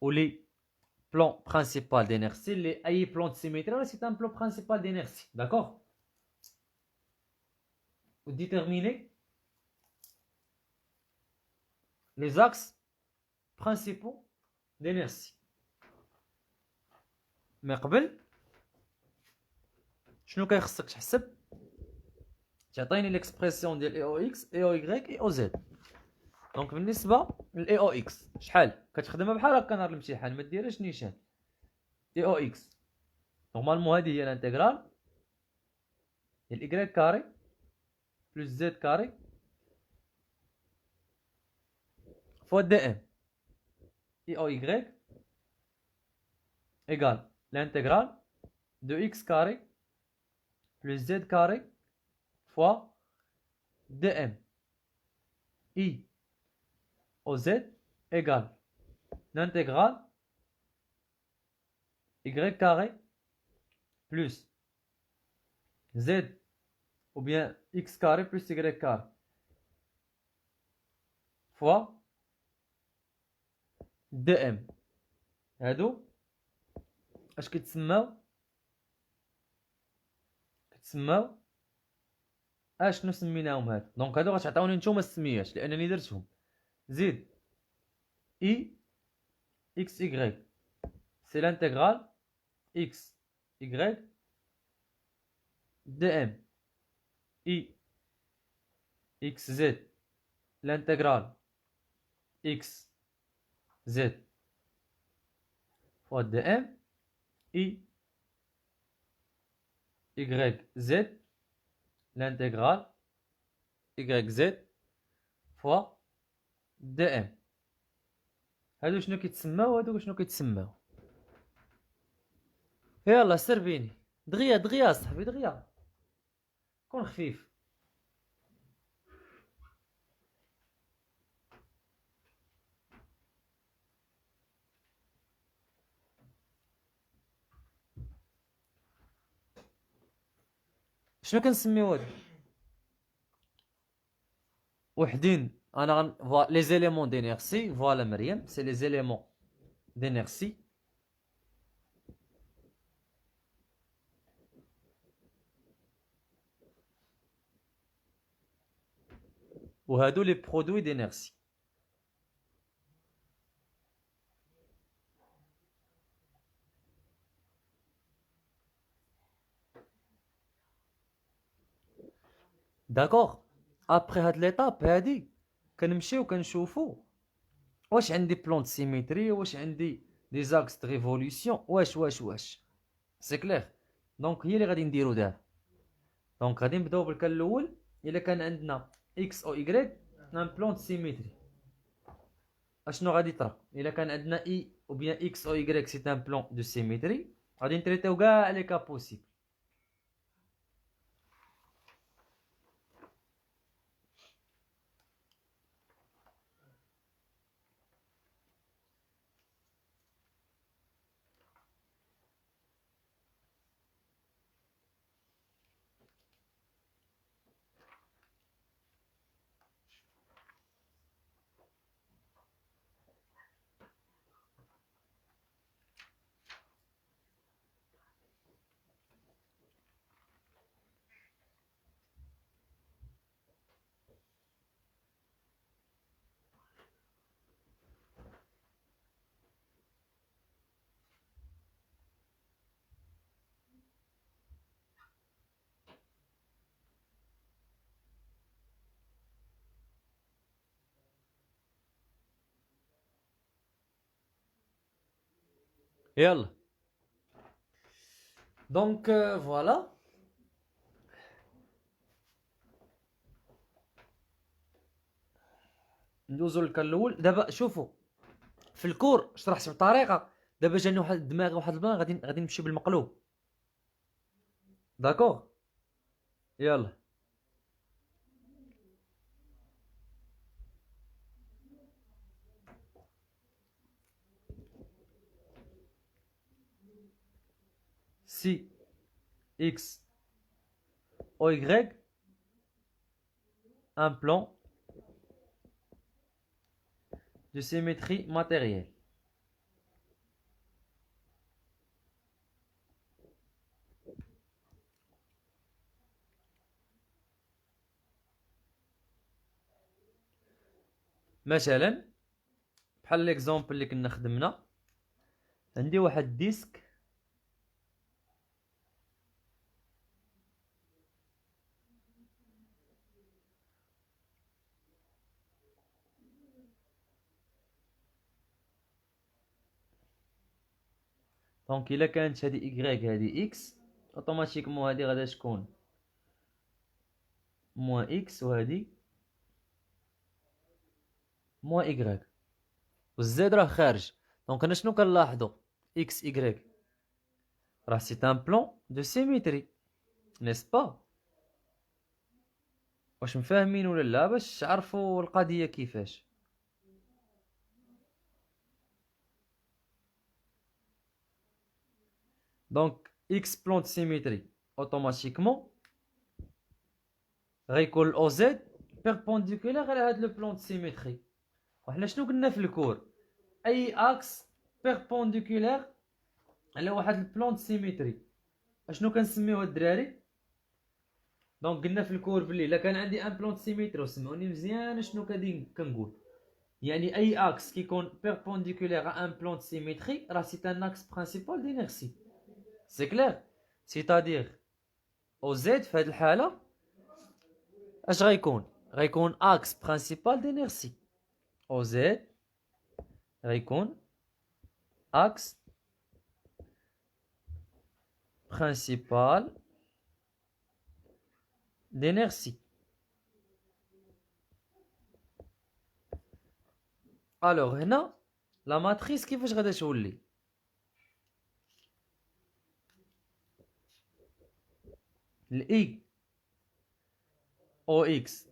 و لي بلون برينسيبال دينيرسي. لي اي بلون دو سيميتري سي ان بلون برينسيبال دينيرسي، داكوغ. و ديتيرميني لي زاكس برينسيبو دينيرسي. مي قبل شنو كيخصك تحسب؟ تعطيني ليكسبرسيون ديال اي او اكس اي او ايغريك اي او زد. دونك بالنسبه للاي او اكس شحال كتخدمها بحال هكا نهار الامتحان، ما ديرهاش نيشان. اي او اكس نورمالمون هذه هي الانتيغرال ديال ايغريك كاري بلس زد كاري فوا دي ام اي او ايغريك ايغال الانتيغرال دو اكس كاري بلس زد كاري فوا دي ام اي او زد ايغال الانتيغرال y carré plus z ou bien x carré plus y carré fois dm. هادو اش كيتسماو اشنو سميناهم هادو؟ دونك هادو غتعطيوني نتوما السميات لانني درتهم. زيد اي اكس y سي لانتيغرال x y dm اي اكس زد l'intégral x z fois dm i y z l'intégral y z fois dm. هادو شنو كيتسماو وهادو شنو كيتسماو؟ يلا سير بيني دغيا دغيا صاحبي دغيا، كون خفيف. شنو كنسميو هادو؟ وحدين انا لي زيليمون دينيرسي. فوالا مريم سي لي زيليمون دينيرسي. وهادو لي برودوي دينيرسي. داكوغ. ابري هاد ليطاب هادي كنمشيو كنشوفو واش عندي بلون دو سيميتري، واش عندي دي زاكس دو ريفولوسيون، واش سي كلير. دونك هي اللي غادي نديرو دابا. دونك غادي نبداو بالكال الاول. الا كان عندنا اكس او ايكغيك ان بلون دو سيميتري، اشنو غادي يطرا؟ الا كان عندنا اي او بيان اكس او ايكغيك سي ان بلون دو سيميتري، غادي نتريتيو كاع لي كا بوسيبل. يلا دونك فوالا. ندوزو للكال الاول. دابا شوفوا في الكور شرحت بطريقه، دابا جاني واحد الدماغ واحد البلان، غادي نمشي بالمقلوب. داكوغ يلا. Si x او y un plan de symétrie matérielle. مثلا بحال ليكزومبل اللي كنا خدمنا، عندي واحد ديسك دونك الا كانت هادي ايكغيك هادي اكس، اوتوماتيكمون هادي غادا تكون موان اكس وهادي موان ايكغيك، والزيد راه خارج. دونك انا شنو كنلاحظو؟ اكس ايكغيك راه سي ان بلون دو سيميتري، نيس با؟ واش مفاهمين ولا لا؟ باش تعرفوا القضيه كيفاش. دونك اكس بلون دو سيميتري اوتوماتيكمون غيكون الاو زد بيربونديكولار على هاد لو بلون دو سيميتري. وحنا شنو قلنا في الكور؟ اي اكس بيربونديكولار على واحد البلون دو سيميتري اشنو كنسميوه الدراري؟ دونك قلنا في الكور بلي الا كان عندي ان بلون دو سيميتري، وسمعوني مزيان شنو كنقول، يعني اي اكس كيكون بيربونديكولار على ان بلون دو سيميتري راه سي ان اكس برينسيبال دينيرسي. سي كلير؟ سيتادير او زد في هاد الحاله اش غيكون اكس برينسيبال دينيرسي. او زد غيكون اكس برينسيبال دينيرسي. الوغ هنا لا ماتريس كيفاش غادا تولي؟ الاي او اكس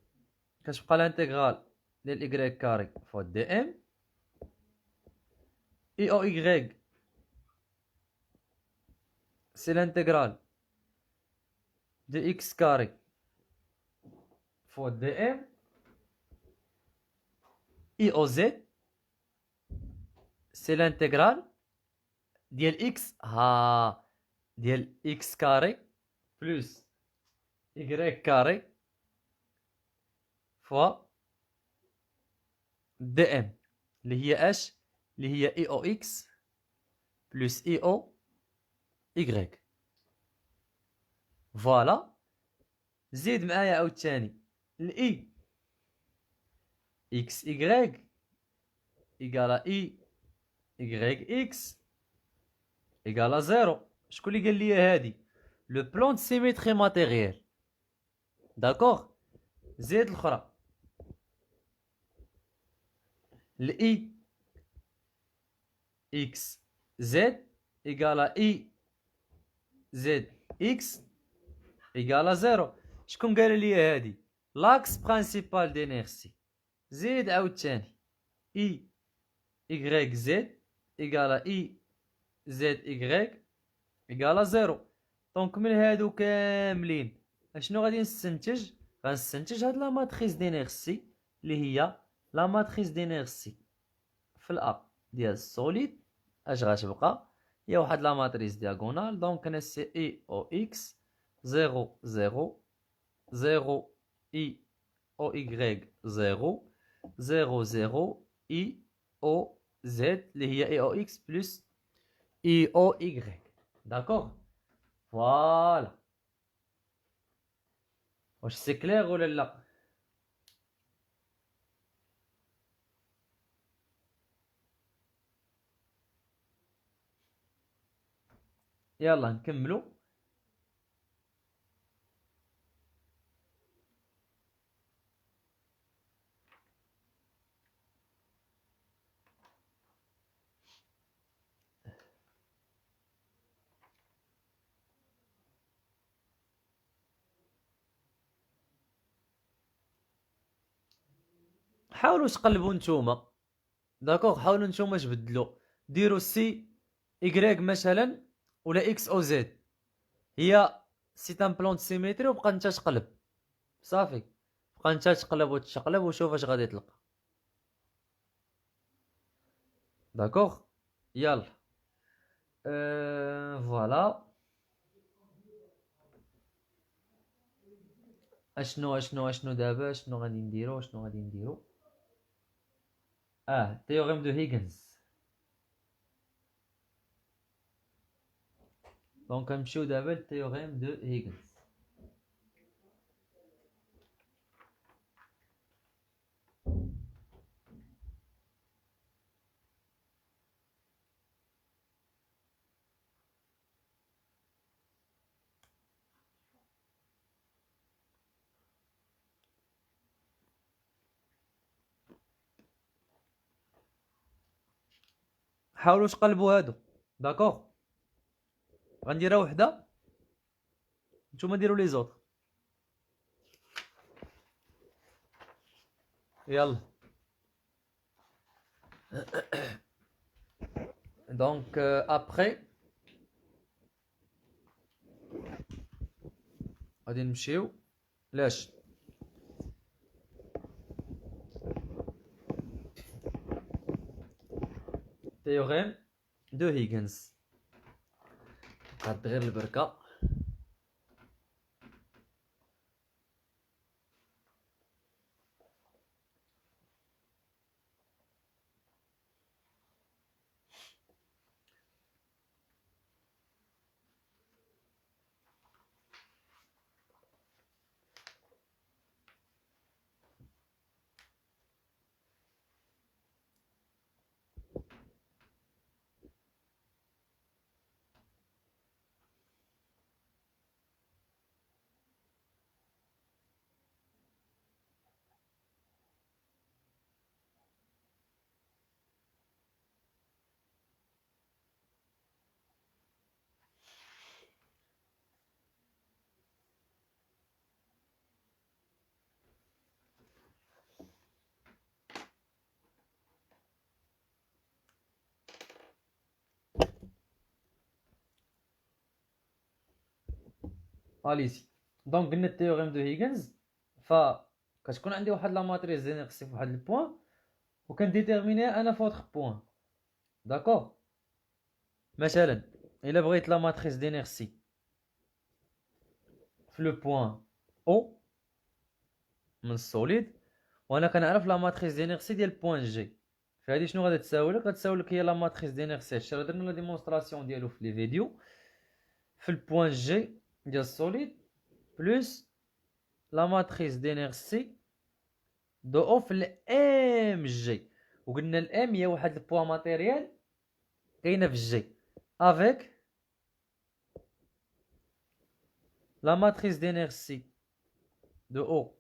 كتبقى لانتيغرال ديال ايكغيك كاري فوا دي ام، اي او ايكغيك سي لانتيغرال دي اكس كاري فوا دي ام، اي او زد سي لانتيغرال ديال اكس ديال اكس كاري بلس ايكغيك كاري فوا دي ام اللي هي اش، اللي هي اي او اكس بلس اي او ايكغيك. فوالا. زيد معايا عاوتاني الاي اكس ايكغيك ايكالا اي ايكغيك اكس ايكالا زيرو. شكون اللي قال لي هادي؟ لو بلون دو سيميتري ماتيريال. داكوغ. زيد الاخرى الاي اكس زد ايكالا اي زد اكس ايكالا زيرو. شكون قال لي هادي؟ لاكس برينسيبال دينيرسي. زيد عاوتاني اي ايكغيك زد ايكالا اي زد ايكغيك ايكالا زيرو. دونك من هادو كاملين اشنو غادي نستنتج؟ غنستنتج هاد لا ماتريس دينيرسي اللي هي لا ماتريس دينيرسي في الأ ديال السوليد. اش غتبقى؟ هي واحد لا ماتريس دياغونال. دونك انا سي اي او اكس زيرو زيرو زيرو اي او ايكغيك زيرو زيرو زيرو اي او زد اللي هي اي او اكس بلس اي او ايكغيك. داكوغ. فوالا. واش سي كلير ولا لا؟ يلا نكملو. حاولوا تقلبوا نتوما. داكوغ. حاولوا نتوما تبدلوا. ديروا سي ايكغيك مثلا ولا اكس او زد. هي سي ان بلون سيميتري وبقى انت تقلب. صافي. بقى انت تقلب وتشقلب وشوف اش غادي تلقى. داكوغ. يلا. فوالا. اشنو دابا شنو غادي نديرو؟ تيوريم دو هيغنز. دونك نمشيو دابا للتيوريم دو هيغنز. حاولوا تقلبوا هادو. داكوغ. غنديرها وحده نتوما ديروا لي زوط. يلا. دونك ابخي غادي نمشيو لاش تيوريم دو هيغنز. قاد غير البركه. اليزي. دونك قلنا التيوريم دو هيغنز. ف كتكون عندي واحد لا ماتريس دينيرسي في واحد البوان وكنديتيرمينيها انا في اوتر بوان. داكوغ. مثلا الا بغيت لا ماتريس دينيرسي في لو بوان او من السوليد وانا كنعرف لا ماتريس دينيرسي ديال بوان جي. فهادي شنو غادي تساوي لك؟ غتساوي لك هي لا ماتريس دينيرسي، هادشي راه درنا لا ديمونستراسيون ديالو في لي فيديو، في البوان جي ديال السوليد بلس لا ماتريس دينيرسي دو او في الام جي. وقلنا الام هي واحد البوا ماتيريال كاينه في الجي افيك لا ماتريس دينيرسي دو او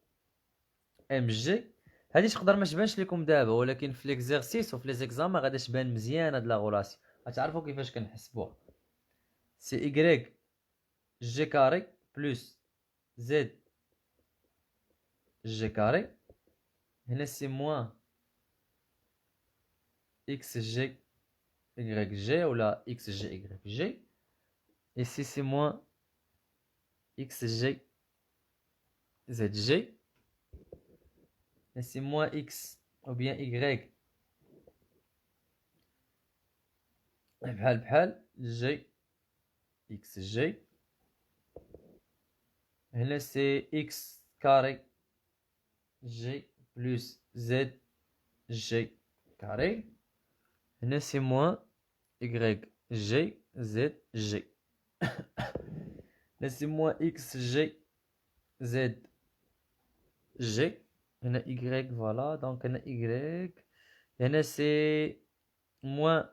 ام جي. هادي تقدر ما تبانش لكم دابا، ولكن في ليكزارسيس وفي لي زيكزامان غادي تبان مزيان هاد لا غولاسيون. غتعرفوا كيفاش كنحسبوها. سي ايكغيك جي كاري بلس زد جي كاري. هنا سي موان اكس جي y جي ولا اكس جي y جي. ici c'est moins xg zg. et c'est moins x ou bien y بحال بحال g xg. هنا c'est x carré g plus z g carré. هنا c'est moins y g z g. هنا c'est moins x g z g. هنا y voilà, donc هنا y. هنا c'est moins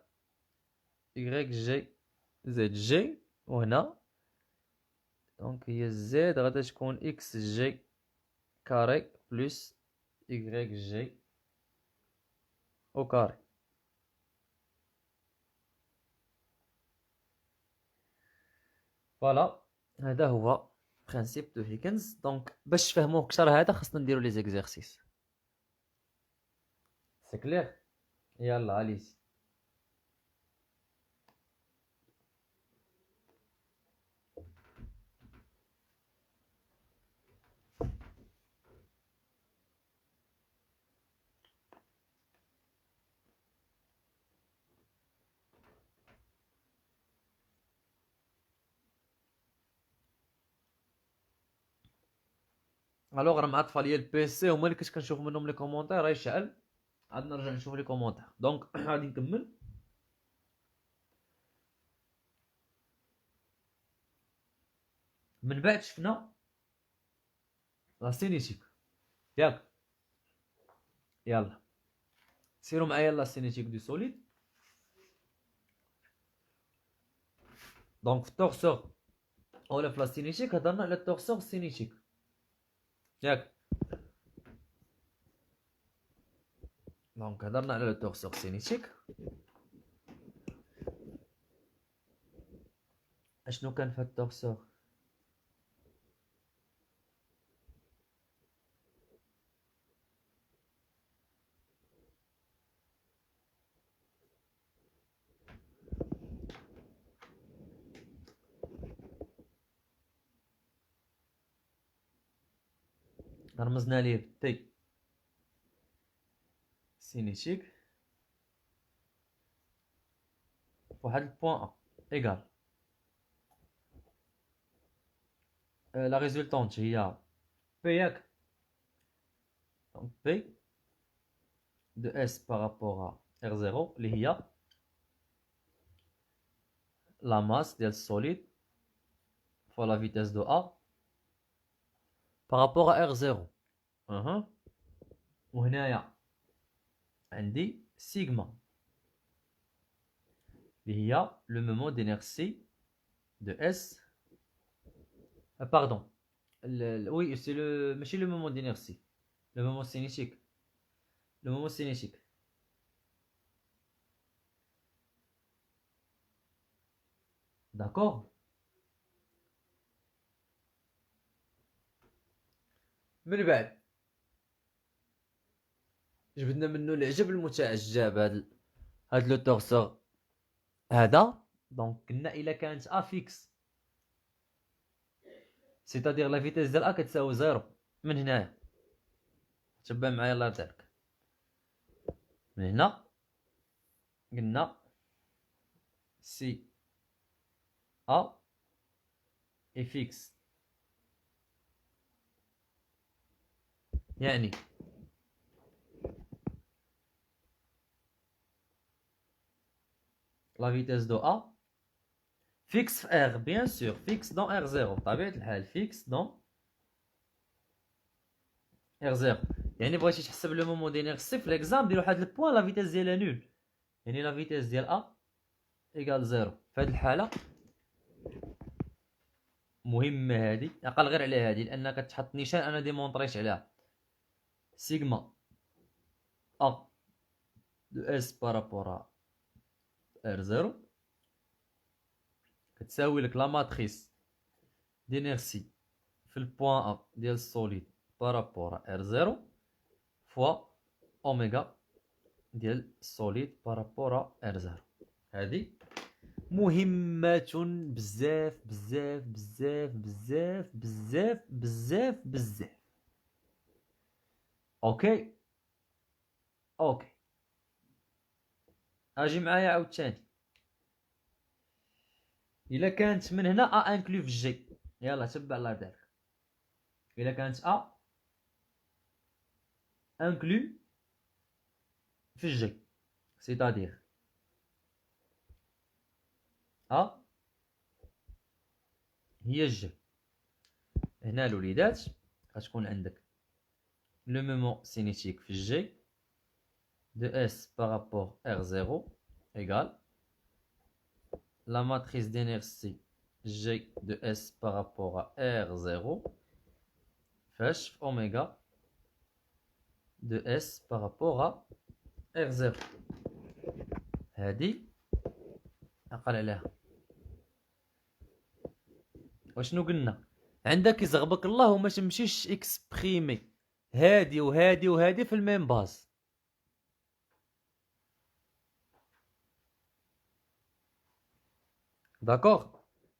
y g z g. وهنا دونك هي زد غادا تكون اكس جي كاري بلس y جي او كاري. فوالا هذا هو برينسيپ دو هيكنز. دونك باش تفهموه اكثر هذا خاصنا نديرو لي زيكزارسيس. سي كلير؟ يلا عليز. الوغ راه معطفه ليا البيسي هما اللي كنت كنشوف منهم لي كومونتير راه يشعل. عاد نرجع نشوف لي كومونتير. دونك غادي نكمل. من بعد شفنا لا سينيتيك ياك. يلا سيروا معايا لا سينيتيك دو سوليد. دونك في التورسور ولا في لا سينيتيك هضرنا على التورسور سينيتيك ياك. دونك هضرنا على التورسور سينيتيك. اشنو كان في التورسور؟ رمزنا ليه تي سينيتيك واحد البوان ا ايغال لا ريزولطونت هي بي ياك. دونك بي دو اس بارابور ا ار زيرو اللي هي لا ماس ديال السوليد فوا لا فيتاس دو ا بارابور ا ار زيرو. وهنايا عندي سيغما اللي هي لو مومون دينيرسي دو اس. باردون وي سي لو ماشي لو مومون دينيرسي، لو مومون سينيتيك. لو مومون سينيتيك داكور. من بعد جبدنا منه العجب المتعجب هاد لو تورسور هذا. دونك قلنا الا كانت ا فيكس سيتادير لا فيتاس ديال ا كتساوي زيرو. من هنايا تبع معايا الله يرضيك. من هنا قلنا سي ا اي فيكس، يعني لا فيتيس دو ا فيكس في ار بيان سور، فيكس دون ار زيرو بطبيعة الحال، فيكس دون ار زيرو. يعني بغيتي تحسب لو مومون دينيرسي في ليكزام دير واحد البوان لا فيتيس ديالها نول، يعني لا فيتيس ديال ا ايكال زيرو. في هاد الحالة مهمة هادي، عقل غير على هادي لأن كتحط نيشان أنا ديمونطريت عليها. سيغما ا دو اس بارابور ار زيرو كتساوي لك لا ماتريس دينيرسي في البوان ا ديال السوليد بارابور ار زيرو فوا اوميغا ديال السوليد بارابور ار زيرو. هادي مهمة بزاف بزاف بزاف بزاف بزاف بزاف بزاف. اوكي اوكي اجي معايا عاوتاني. الا كانت من هنا ا انكلو في جي، يلا تبع الله يرضيك. الا كانت ا انكلو في جي سيتادير ا هي جي، هنا الوليدات غتكون عندك لو مومون سينيتيك في جي دو اس بارابور ار زيرو ايغال la matrice d'inertie G de S par rapport à R0 فاش في أوميغا de S par rapport à R0. هادي عقل عليها. وشنو قلنا؟ عندك يزغبك الله وما تمشيش اكسبريمي هادي وهادي وهادي في الميم باز. داكوغ؟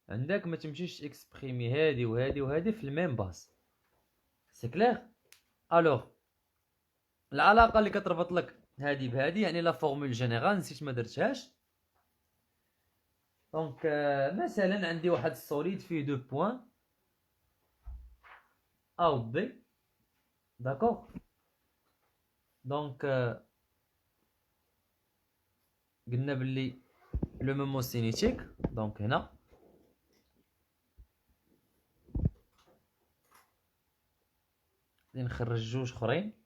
عندك ما تمشيش اكسبريمي هادي وهادي وهادي في الميم باز. سي كلير؟ الوغ العلاقه اللي كتربط لك هادي بهادي يعني لا فورمول جينيرال نسيت ما درتهاش. دونك مثلا عندي واحد السوليد فيه دو بوين ا و بي، داكوغ؟ دونك قلنا باللي لو مومون سينيتيك، دونك هنا غادي نخرج جوج اخرين.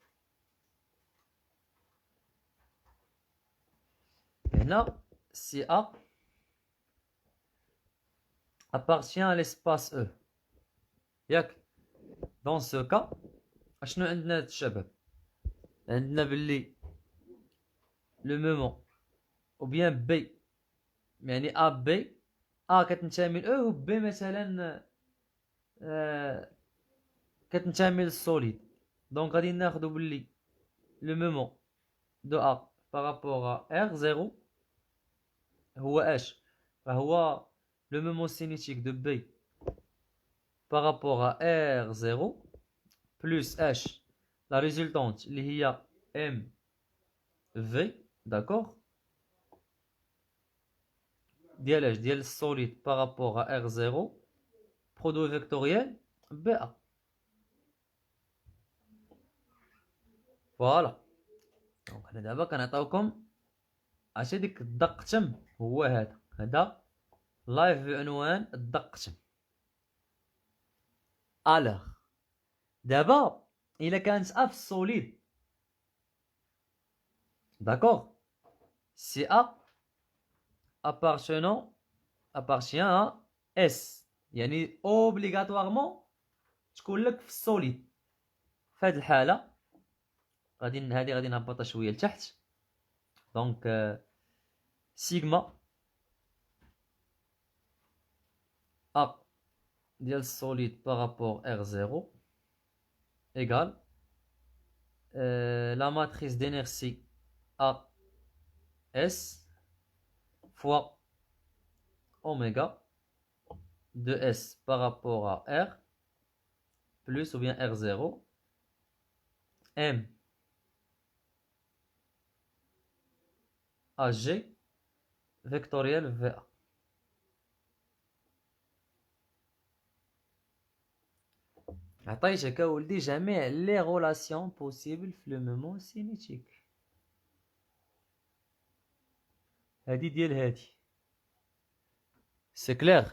هنا سي ا appartient à l'espace E ياك. دون سو كا اشنو عندنا الشباب؟ عندنا باللي لو مومون او بيان بي يعني ا بي ا كتنتمي لاو و بي مثلا كتنتمي للسوليد. دونك غادي ناخدو باللي لو مومون دو ا بارابور ار زيرو هو اش، فهو لو مومون سينيتيك دو بي بارابور ار زيرو بلس اش لا ريزولتونت اللي هي ام في، داكوغ؟ ديال اش؟ ديال السوليد بارابور ار زيرو برودوي فيكتوريال بي ا. فوالا. دونك حنا دابا كنعطيوكم عرفتي ديك الدق تم، هو هذا لايف بعنوان الدق تم. الوغ دابا الا كانت ا في السوليد، داكوغ؟ سي ا appartient à S، يعني اوبليغاتوارمون تكون لك في السوليد. في هذه الحاله غادي نهبطها شويه لتحت. دونك سيغما ا ديال السوليد بارابور ار زيرو ايغال لا ماتريس دينيرسي ا اس فوا اوميغا de S par rapport à R plus ou bien R0 M à G vectoriel VA. عطيتك اولدي جميع لي غولاسيون بوسيبل في لو مومون سينيتيك. هادي ديال هادي C'est clair.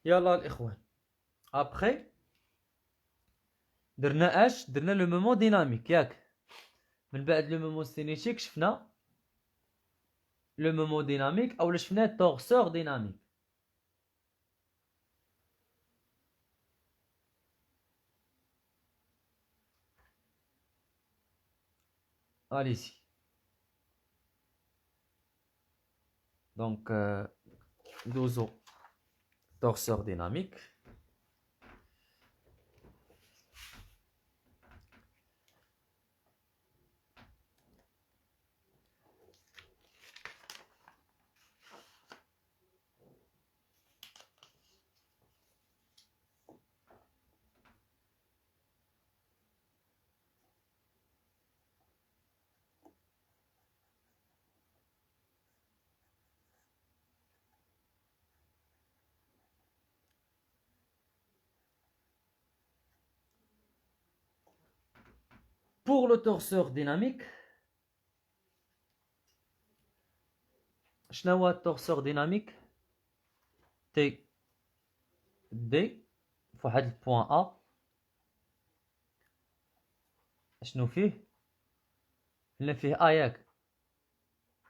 يلا الإخوان. Après, درنا اش؟ درنا لو مومون ديناميك ياك؟ من بعد لو مومون سينيتيك شفنا لو مومون ديناميك او شفنا تورسور ديناميك. Allez-y. Donc, دوزو torseur dynamique. Pour le torseur dynamique, شنو هو التورسور ديناميك؟ تي دي فواحد البوان ا شنو فيه؟ اللي فيه ا ياك،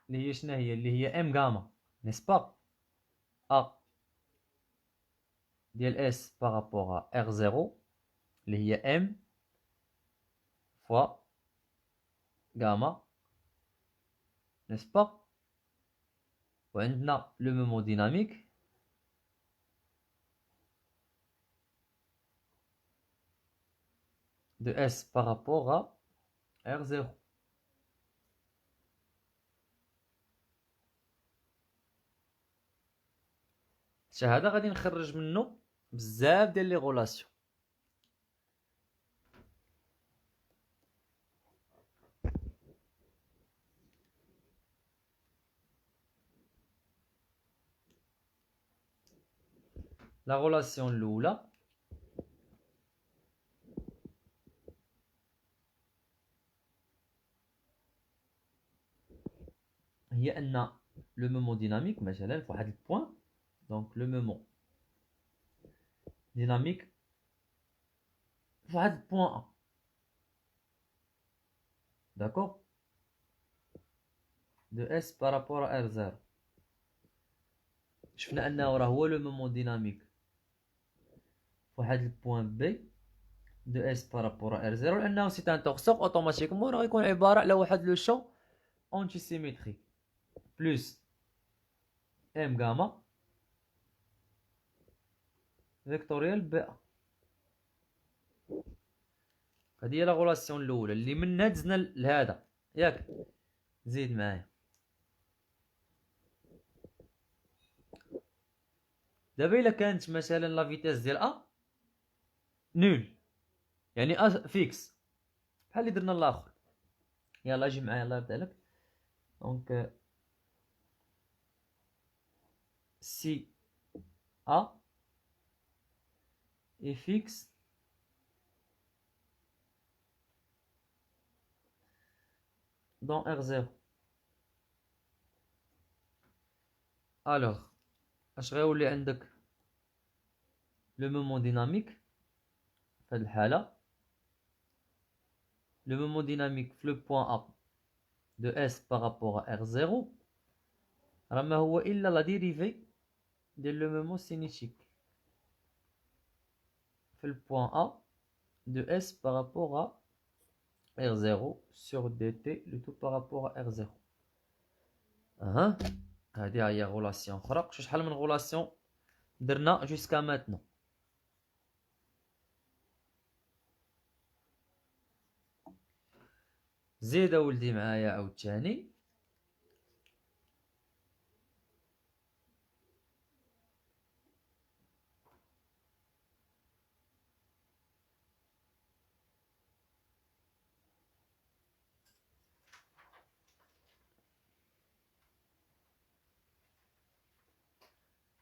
اللي هي شنو هي؟ اللي هي ام غاما نسبا ا ديال اس بارابور ا ار زيرو اللي هي ام فوا غاما نسبا. وعندنا لو مومون ديناميك de S par rapport à R0. هذا غادي نخرج منه بزاف ديال لي غولاسيون. لا غولاسيون الاولى هي ان لو مومون ديناميك مثلا في واحد البوان، دونك لو مومون ديناميك في واحد البوان ا، داكور، دو اس بارابور ار زيرو. شفنا انه راه هو لو مومون ديناميك في واحد البوان بي دو اس بارابور ار زيرو، لانه سي ان تورسور اوتوماتيكمون راه يكون عباره على واحد لو شو اونتي سيميتريك بلس ام غاما فيكتوريال بي ا. هذه هي لا غولاسيون الاولى اللي منها دزنا لهذا ياك. زيد معايا دابا الا كانت مثلا لا فيتاس ديال ا نول يعني ا فيكس بحال اللي درنا الاخر. يلا اجي معايا الله يرضي عليك. دونك سي ا اي فيكس دون ار زيرو. الوغ اش غيولي عندك؟ لو مومون ديناميك في هاد الحاله، لو مومون ديناميك في لو بوان ا دو اس بارابور ار زيرو راه ما هو الا لا ديريفي ديال لو مومون سينيتيك في البوان ا de S par rapport à R0 sur dt le tout par rapport à R0. هذه هي غولاسيون اخرى. شحال من غولاسيون درنا جوسكا ماتنو؟ زيد ولدي معايا عاوتاني.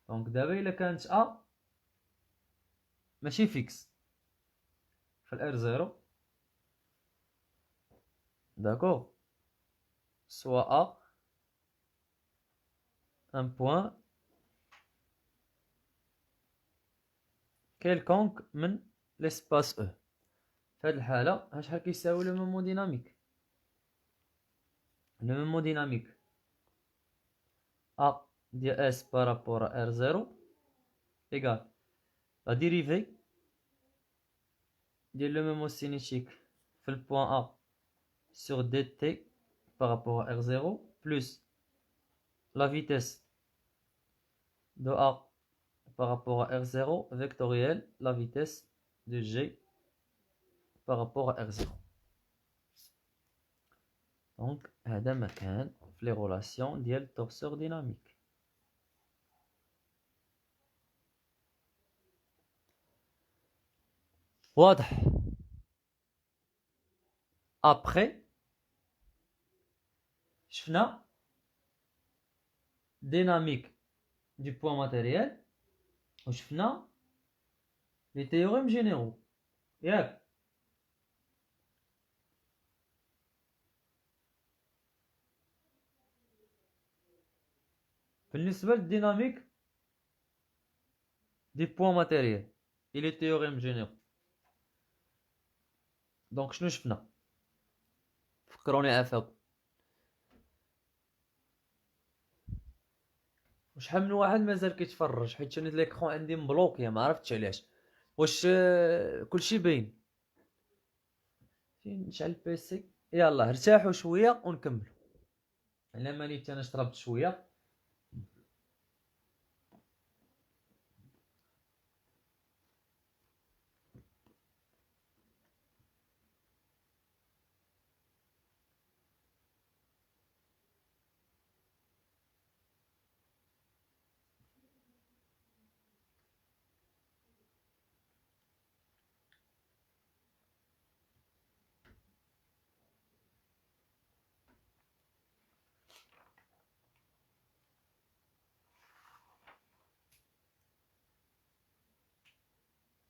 دونك دابا الا كانت ا ماشي فيكس في الار زيرو، داكوغ، سوا ا ان بوان كيلكونك من ليسباس او. في هاد الحالة شحال كيساوي لو مومون ديناميك؟ لو مومون ديناميك ا ديال اس بارابور ا ار زيرو ايكال لا ديريفي ديال لو مومون سينيتيك في البوان ا sur dt par rapport à r0 plus la vitesse de a par rapport à r0 vectorielle la vitesse de g par rapport à r0. Donc هذا مكان في les relations ديال torseur dynamique. واضح؟ après شفنا dynamique du point matériel وشفنا les théorèmes généraux ياك. بالنسبة للديناميك دي بوان ماتيريال et les théorèmes généraux، دونك شنو شفنا؟ فكروني عافاكم. وشحال من واحد مازال كيتفرج حيت انا ليكرون عندي مبلوكي ما عرفتش علاش. واش كلشي باين؟ نشعل البيسي. يلا ارتاحوا شويه ونكملوا. على ماني انا شربت شويه.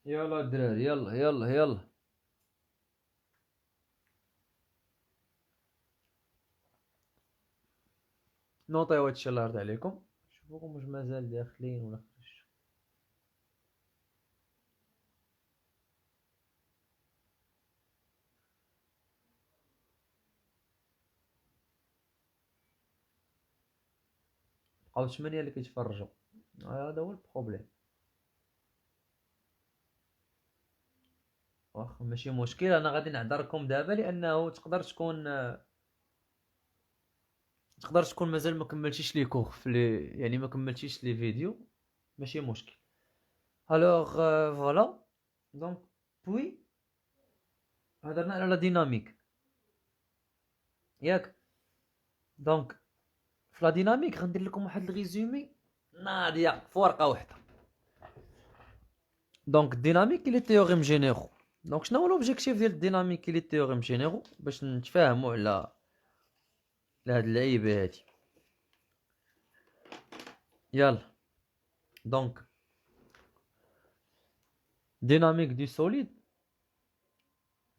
يلا الدراري يلا يلا يلا. نوطيو هادشي الله يرضي عليكم. شوفوكم واش مازال داخلين ولا خرجتوا. بقاو 8 اللي كيتفرجوا. هذا هو البروبليم. واخا ماشي مشكل، انا غادي نعذركم دابا لانه تقدر تكون مازال ما كملتيش لي كور في لي، يعني ما كملتيش لي فيديو، ماشي مشكل. الوغ فوالا دونك بوي هضرنا على لا ديناميك ياك. دونك في لا ديناميك غندير لكم واحد الريزومي ناضيه في ورقه واحده. دونك الديناميك لي تيوريم جينيرو. دونك شنو هو لوبجيكتيف ديال الديناميك لي تيوريم جينيرو؟ باش نتفاهموا على هاد اللعيبه هادي. يلا دونك dynamique du solide,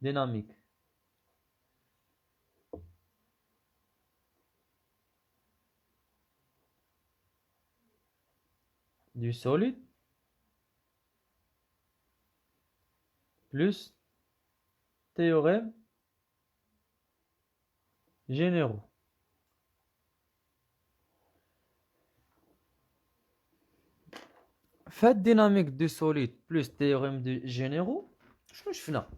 dynamique du solide plus théorème généraux. Fait dynamique du solide plus théorème généraux. شنو شفنا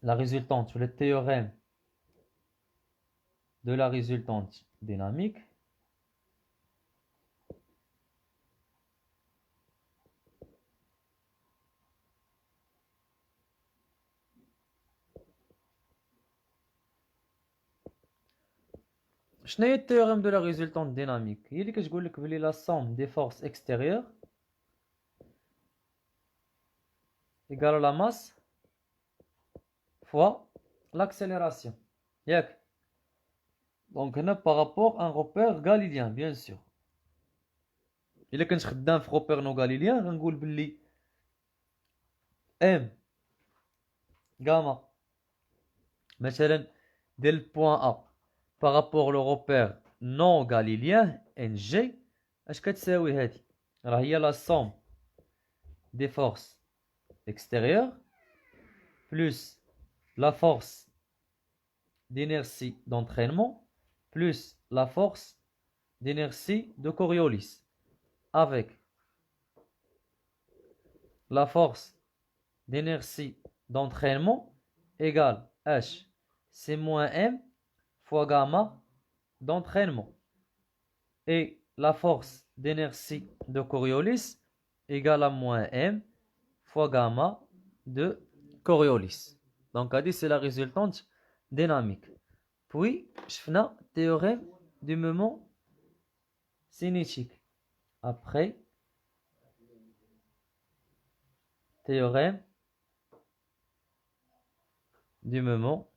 la résultante sur le théorème de la résultante dynamique شنو هي التيوريم دو لا ريزولطونت ديناميك؟ هي اللي كتقول لك بلي لا سوم دي فورس اكستيريور égale la masse fois l'accélération. Yak. Donc, on a par rapport à un repère galiléen, bien sûr. Il est quand je suis repère non galilien, on dit M gamma. مثلا ديال البوان A par rapport au repère non galilien NG اش كتساوي هذه؟ راه هي la somme des forces extérieures plus la force d'inertie d'entraînement plus la force d'inertie de Coriolis avec la force d'inertie d'entraînement égale H C moins M fois gamma d'entraînement. Et la force d'inertie de Coriolis égale à moins M fois gamma de Coriolis. Donc, c'est la résultante dynamique. Puis, je fais le théorème du moment cinétique. Après, théorème du moment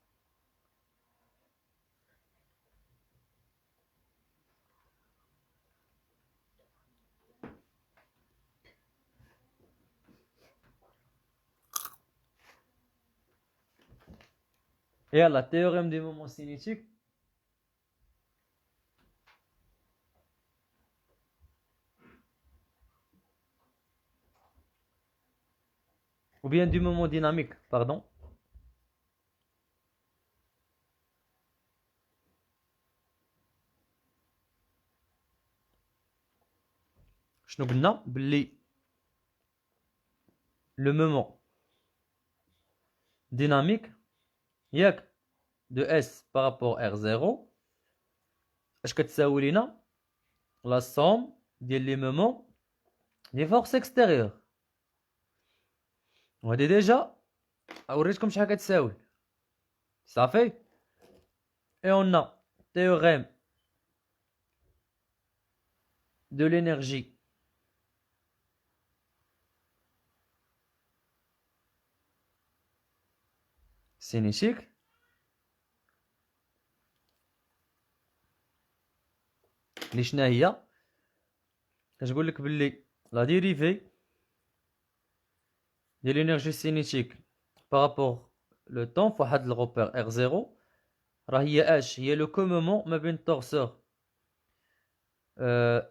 et à la théorème du moment cinétique. Ou bien du moment dynamique, pardon. Je nous le moment dynamique de S par rapport à R0 اش كتساوي لينا la somme ديال les moments des forces extérieures. وهادي ديجا وريتكم شحال كتساوي صافي. et on a théorème de l'énergie cinétique اللي شنا هي كتقول لك باللي لا dérivée de l'énergie cinétique par rapport le temps فواحد الغوبير R0 راه هي H هي لو كومومون ما بين التورسور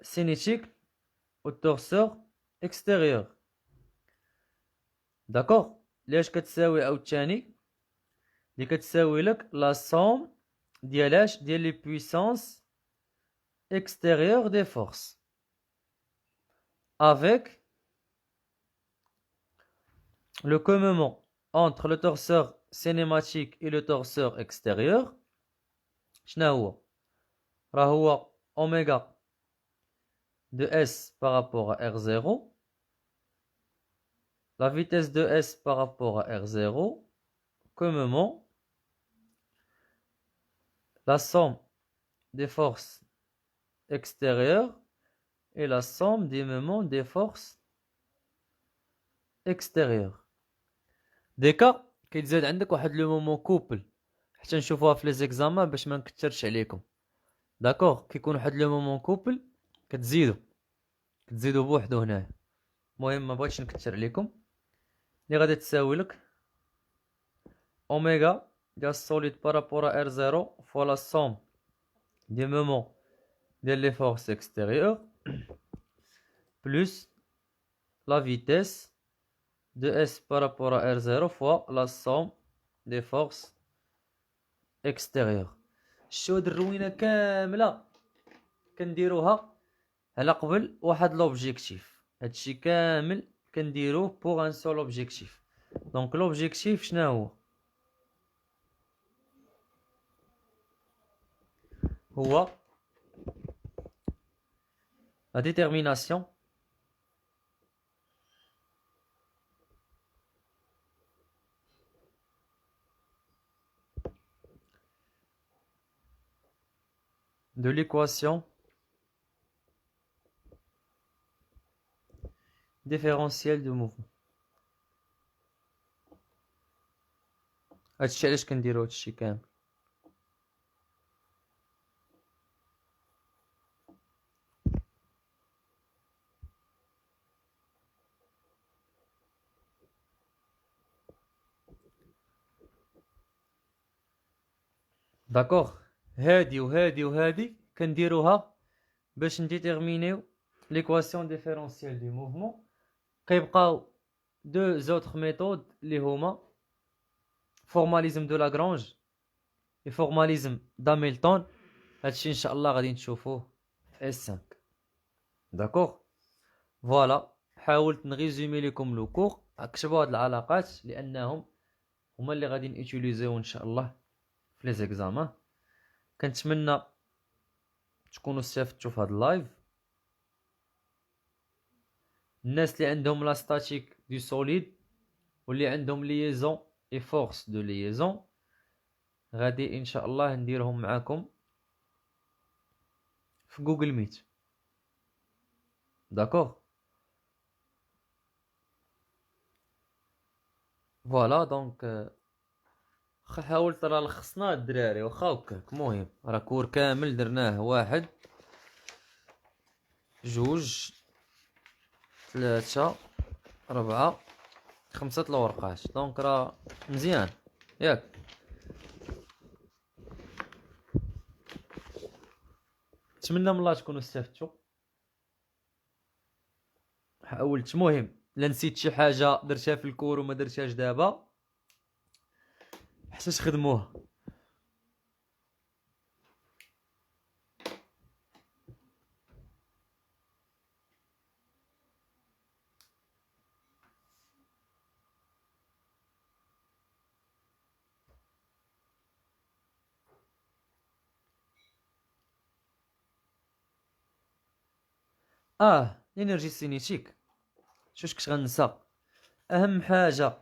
cinétique و التورسور extérieur. داكوغ ليش كتساوي عاوتاني اللي كتساوي لك لا somme ديال اش ديال لي puissances extérieures des forces avec le commement entre le torseur cinématique et le torseur extérieur. شنو هو؟ راه هو oméga de S par rapport à R0, la vitesse de S par rapport à R0, commement la somme des forces extérieures et la somme des moments des forces extérieures. ديكا كيتزاد عندك واحد لو مومون كوبل حتى نشوفوها في لي زيكزامان باش ما نكثرش عليكم. داكوغ كيكون واحد لو مومون كوبل كتزيدو بوحدو هنايا. المهم ما بغيتش نكثر عليكم. اللي غادي تساوي لك اوميغا ديال السوليد بارابور ا R0 فوا لا سوم دي مومون ديال لي فورس اكستيريور بلس لا فيتيس de S par rapport à R0 fois la somme des forces extérieures. شو هاد الروينه كامله كنديروها على قبل واحد لوبجيكتيف. هادشي كامل كنديروه بوغ ان سول اوبجيكتيف. دونك لوبجيكتيف شنو هو la détermination de l'équation différentielle de mouvement. هادشي علاش كنديرو هادشي كامل. داكوغ، هادي وهادي وهادي كنديروها باش نديتيرمينيو ليكواسيون ديفيرونسيال دو موفمون. كيبقاو دو زوتر ميثود اللي هما فورماليزم دو لاغرانج و فورماليزم داميلتون. هادشي ان شاء الله غادي نشوفوه في اس 5. داكوغ، فوالا حاولت نغيزومي لكم لو كور. اكتبوا هاد العلاقات لانهم هما اللي غادي نيوتيليزيو ان شاء الله في لي زيكزامان. كنتمنى تكونوا استفدتوا في هاد اللايف. الناس اللي عندهم لا ستاتيك دو سوليد واللي عندهم ليزون اي فورس دو ليزون غادي ان شاء الله نديرهم معاكم في جوجل ميت. داكوغ، فوالا دونك حاولت راه لخصنا الدراري واخا هكاك. المهم راه كور كامل درناه 1 2 3 4 5 الورقات. دونك راه مزيان ياك. نتمنى من الله تكونوا استفدتوا. حاولت، المهم لا نسيت شي حاجه درتها في الكور وما درتهاش دابا حتى تخدموها. الانرجي سينيتيك. شوش كنت غنسى اهم حاجه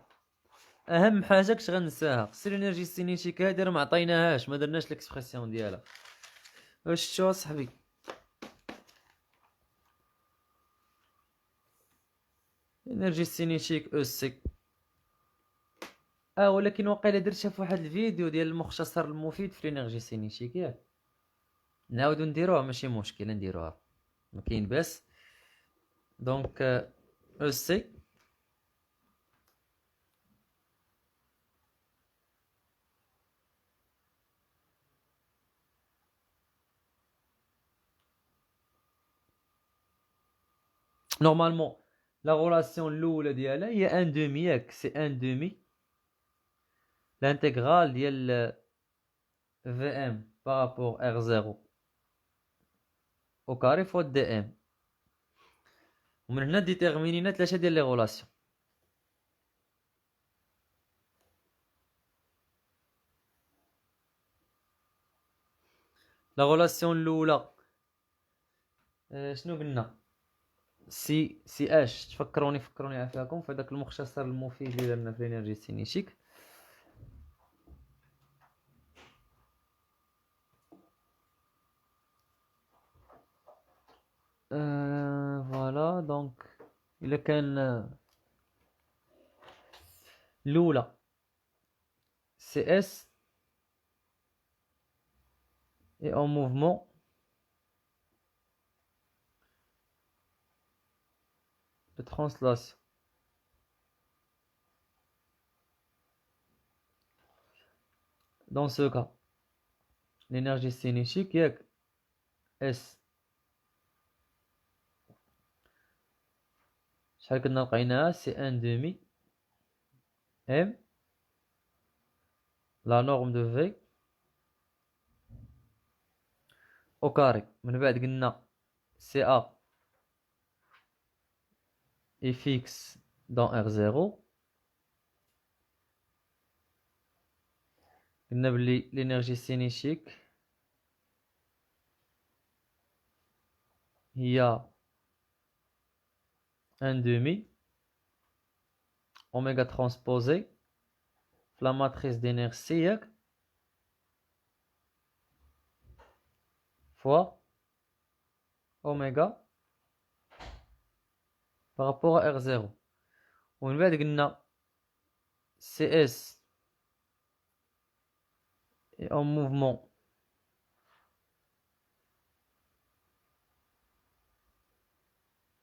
كنت غنساها. خص الانرجي سينيتيك هادي راه ما عطيناهاش، ما درناش ليكسبرسيون ديالها. واش شتو اصاحبي؟ الانرجي سينيتيك او سي. ولكن واقيلا درتها في واحد الفيديو ديال المختصر المفيد في الانرجي سينيتيك ياك. نعاودو نديروها ماشي مشكل، نديروها ما كاين باس. دونك او سي نورمالمون لا غولاسيون الاولى ديالها هي ان دومي ياك. سي ان دومي l'intégral ديال VM par rapport R0 au carré fois DM. ومن هنا ديتيرمينينا 3 ديال لي غولاسيون. لا غولاسيون الاولى شنو قلنا؟ سي اش. فكروني عافاكم في هذاك المختصر المفيد اللي درنا في الانرجي سينيتيك. فوالا دونك الا كان الاولى سي اس et en mouvement de translation. Dans ce cas, l'énergie cinétique est S. شحال كنا لقيناها؟ سي ان دومي ام لا نورم دو في او كاري. من بعد قلنا سي ا اي فيكس دون ار زيرو. قلنا بلي لينيرجي سينيتيك هي ان دومي اوميغا ترانسبوزي في لا ماتريس دينيرسي ياك فوا اوميغا par rapport à R0. ومن بعد قلنا سي اس et en mouvement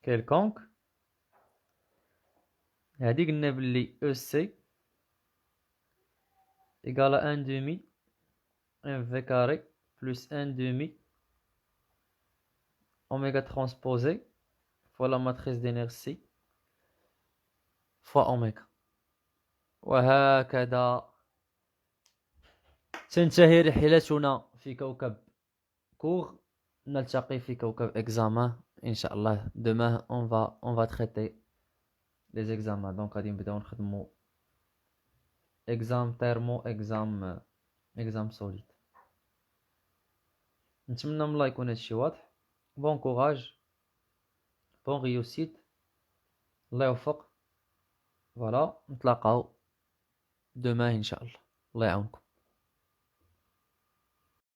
quelconque. هادي قلنا بلي EC égale à 1 demi mv carré plus 1 demi oméga transposé fois la matrice d'inertie fois oméga. وهكذا تنتهي رحلتنا في كوكب كور. نلتقي في كوكب examen إن شاء الله. Demain on va traiter les examens. Donc غادي نبداو نخدمو exam thermo exam solide. نتمنى من الله يكون هادشي واضح. بون كوراج بون ريوسيت الله يوفق. فوالا نتلاقاو demain إن شاء الله. الله يعاونكم.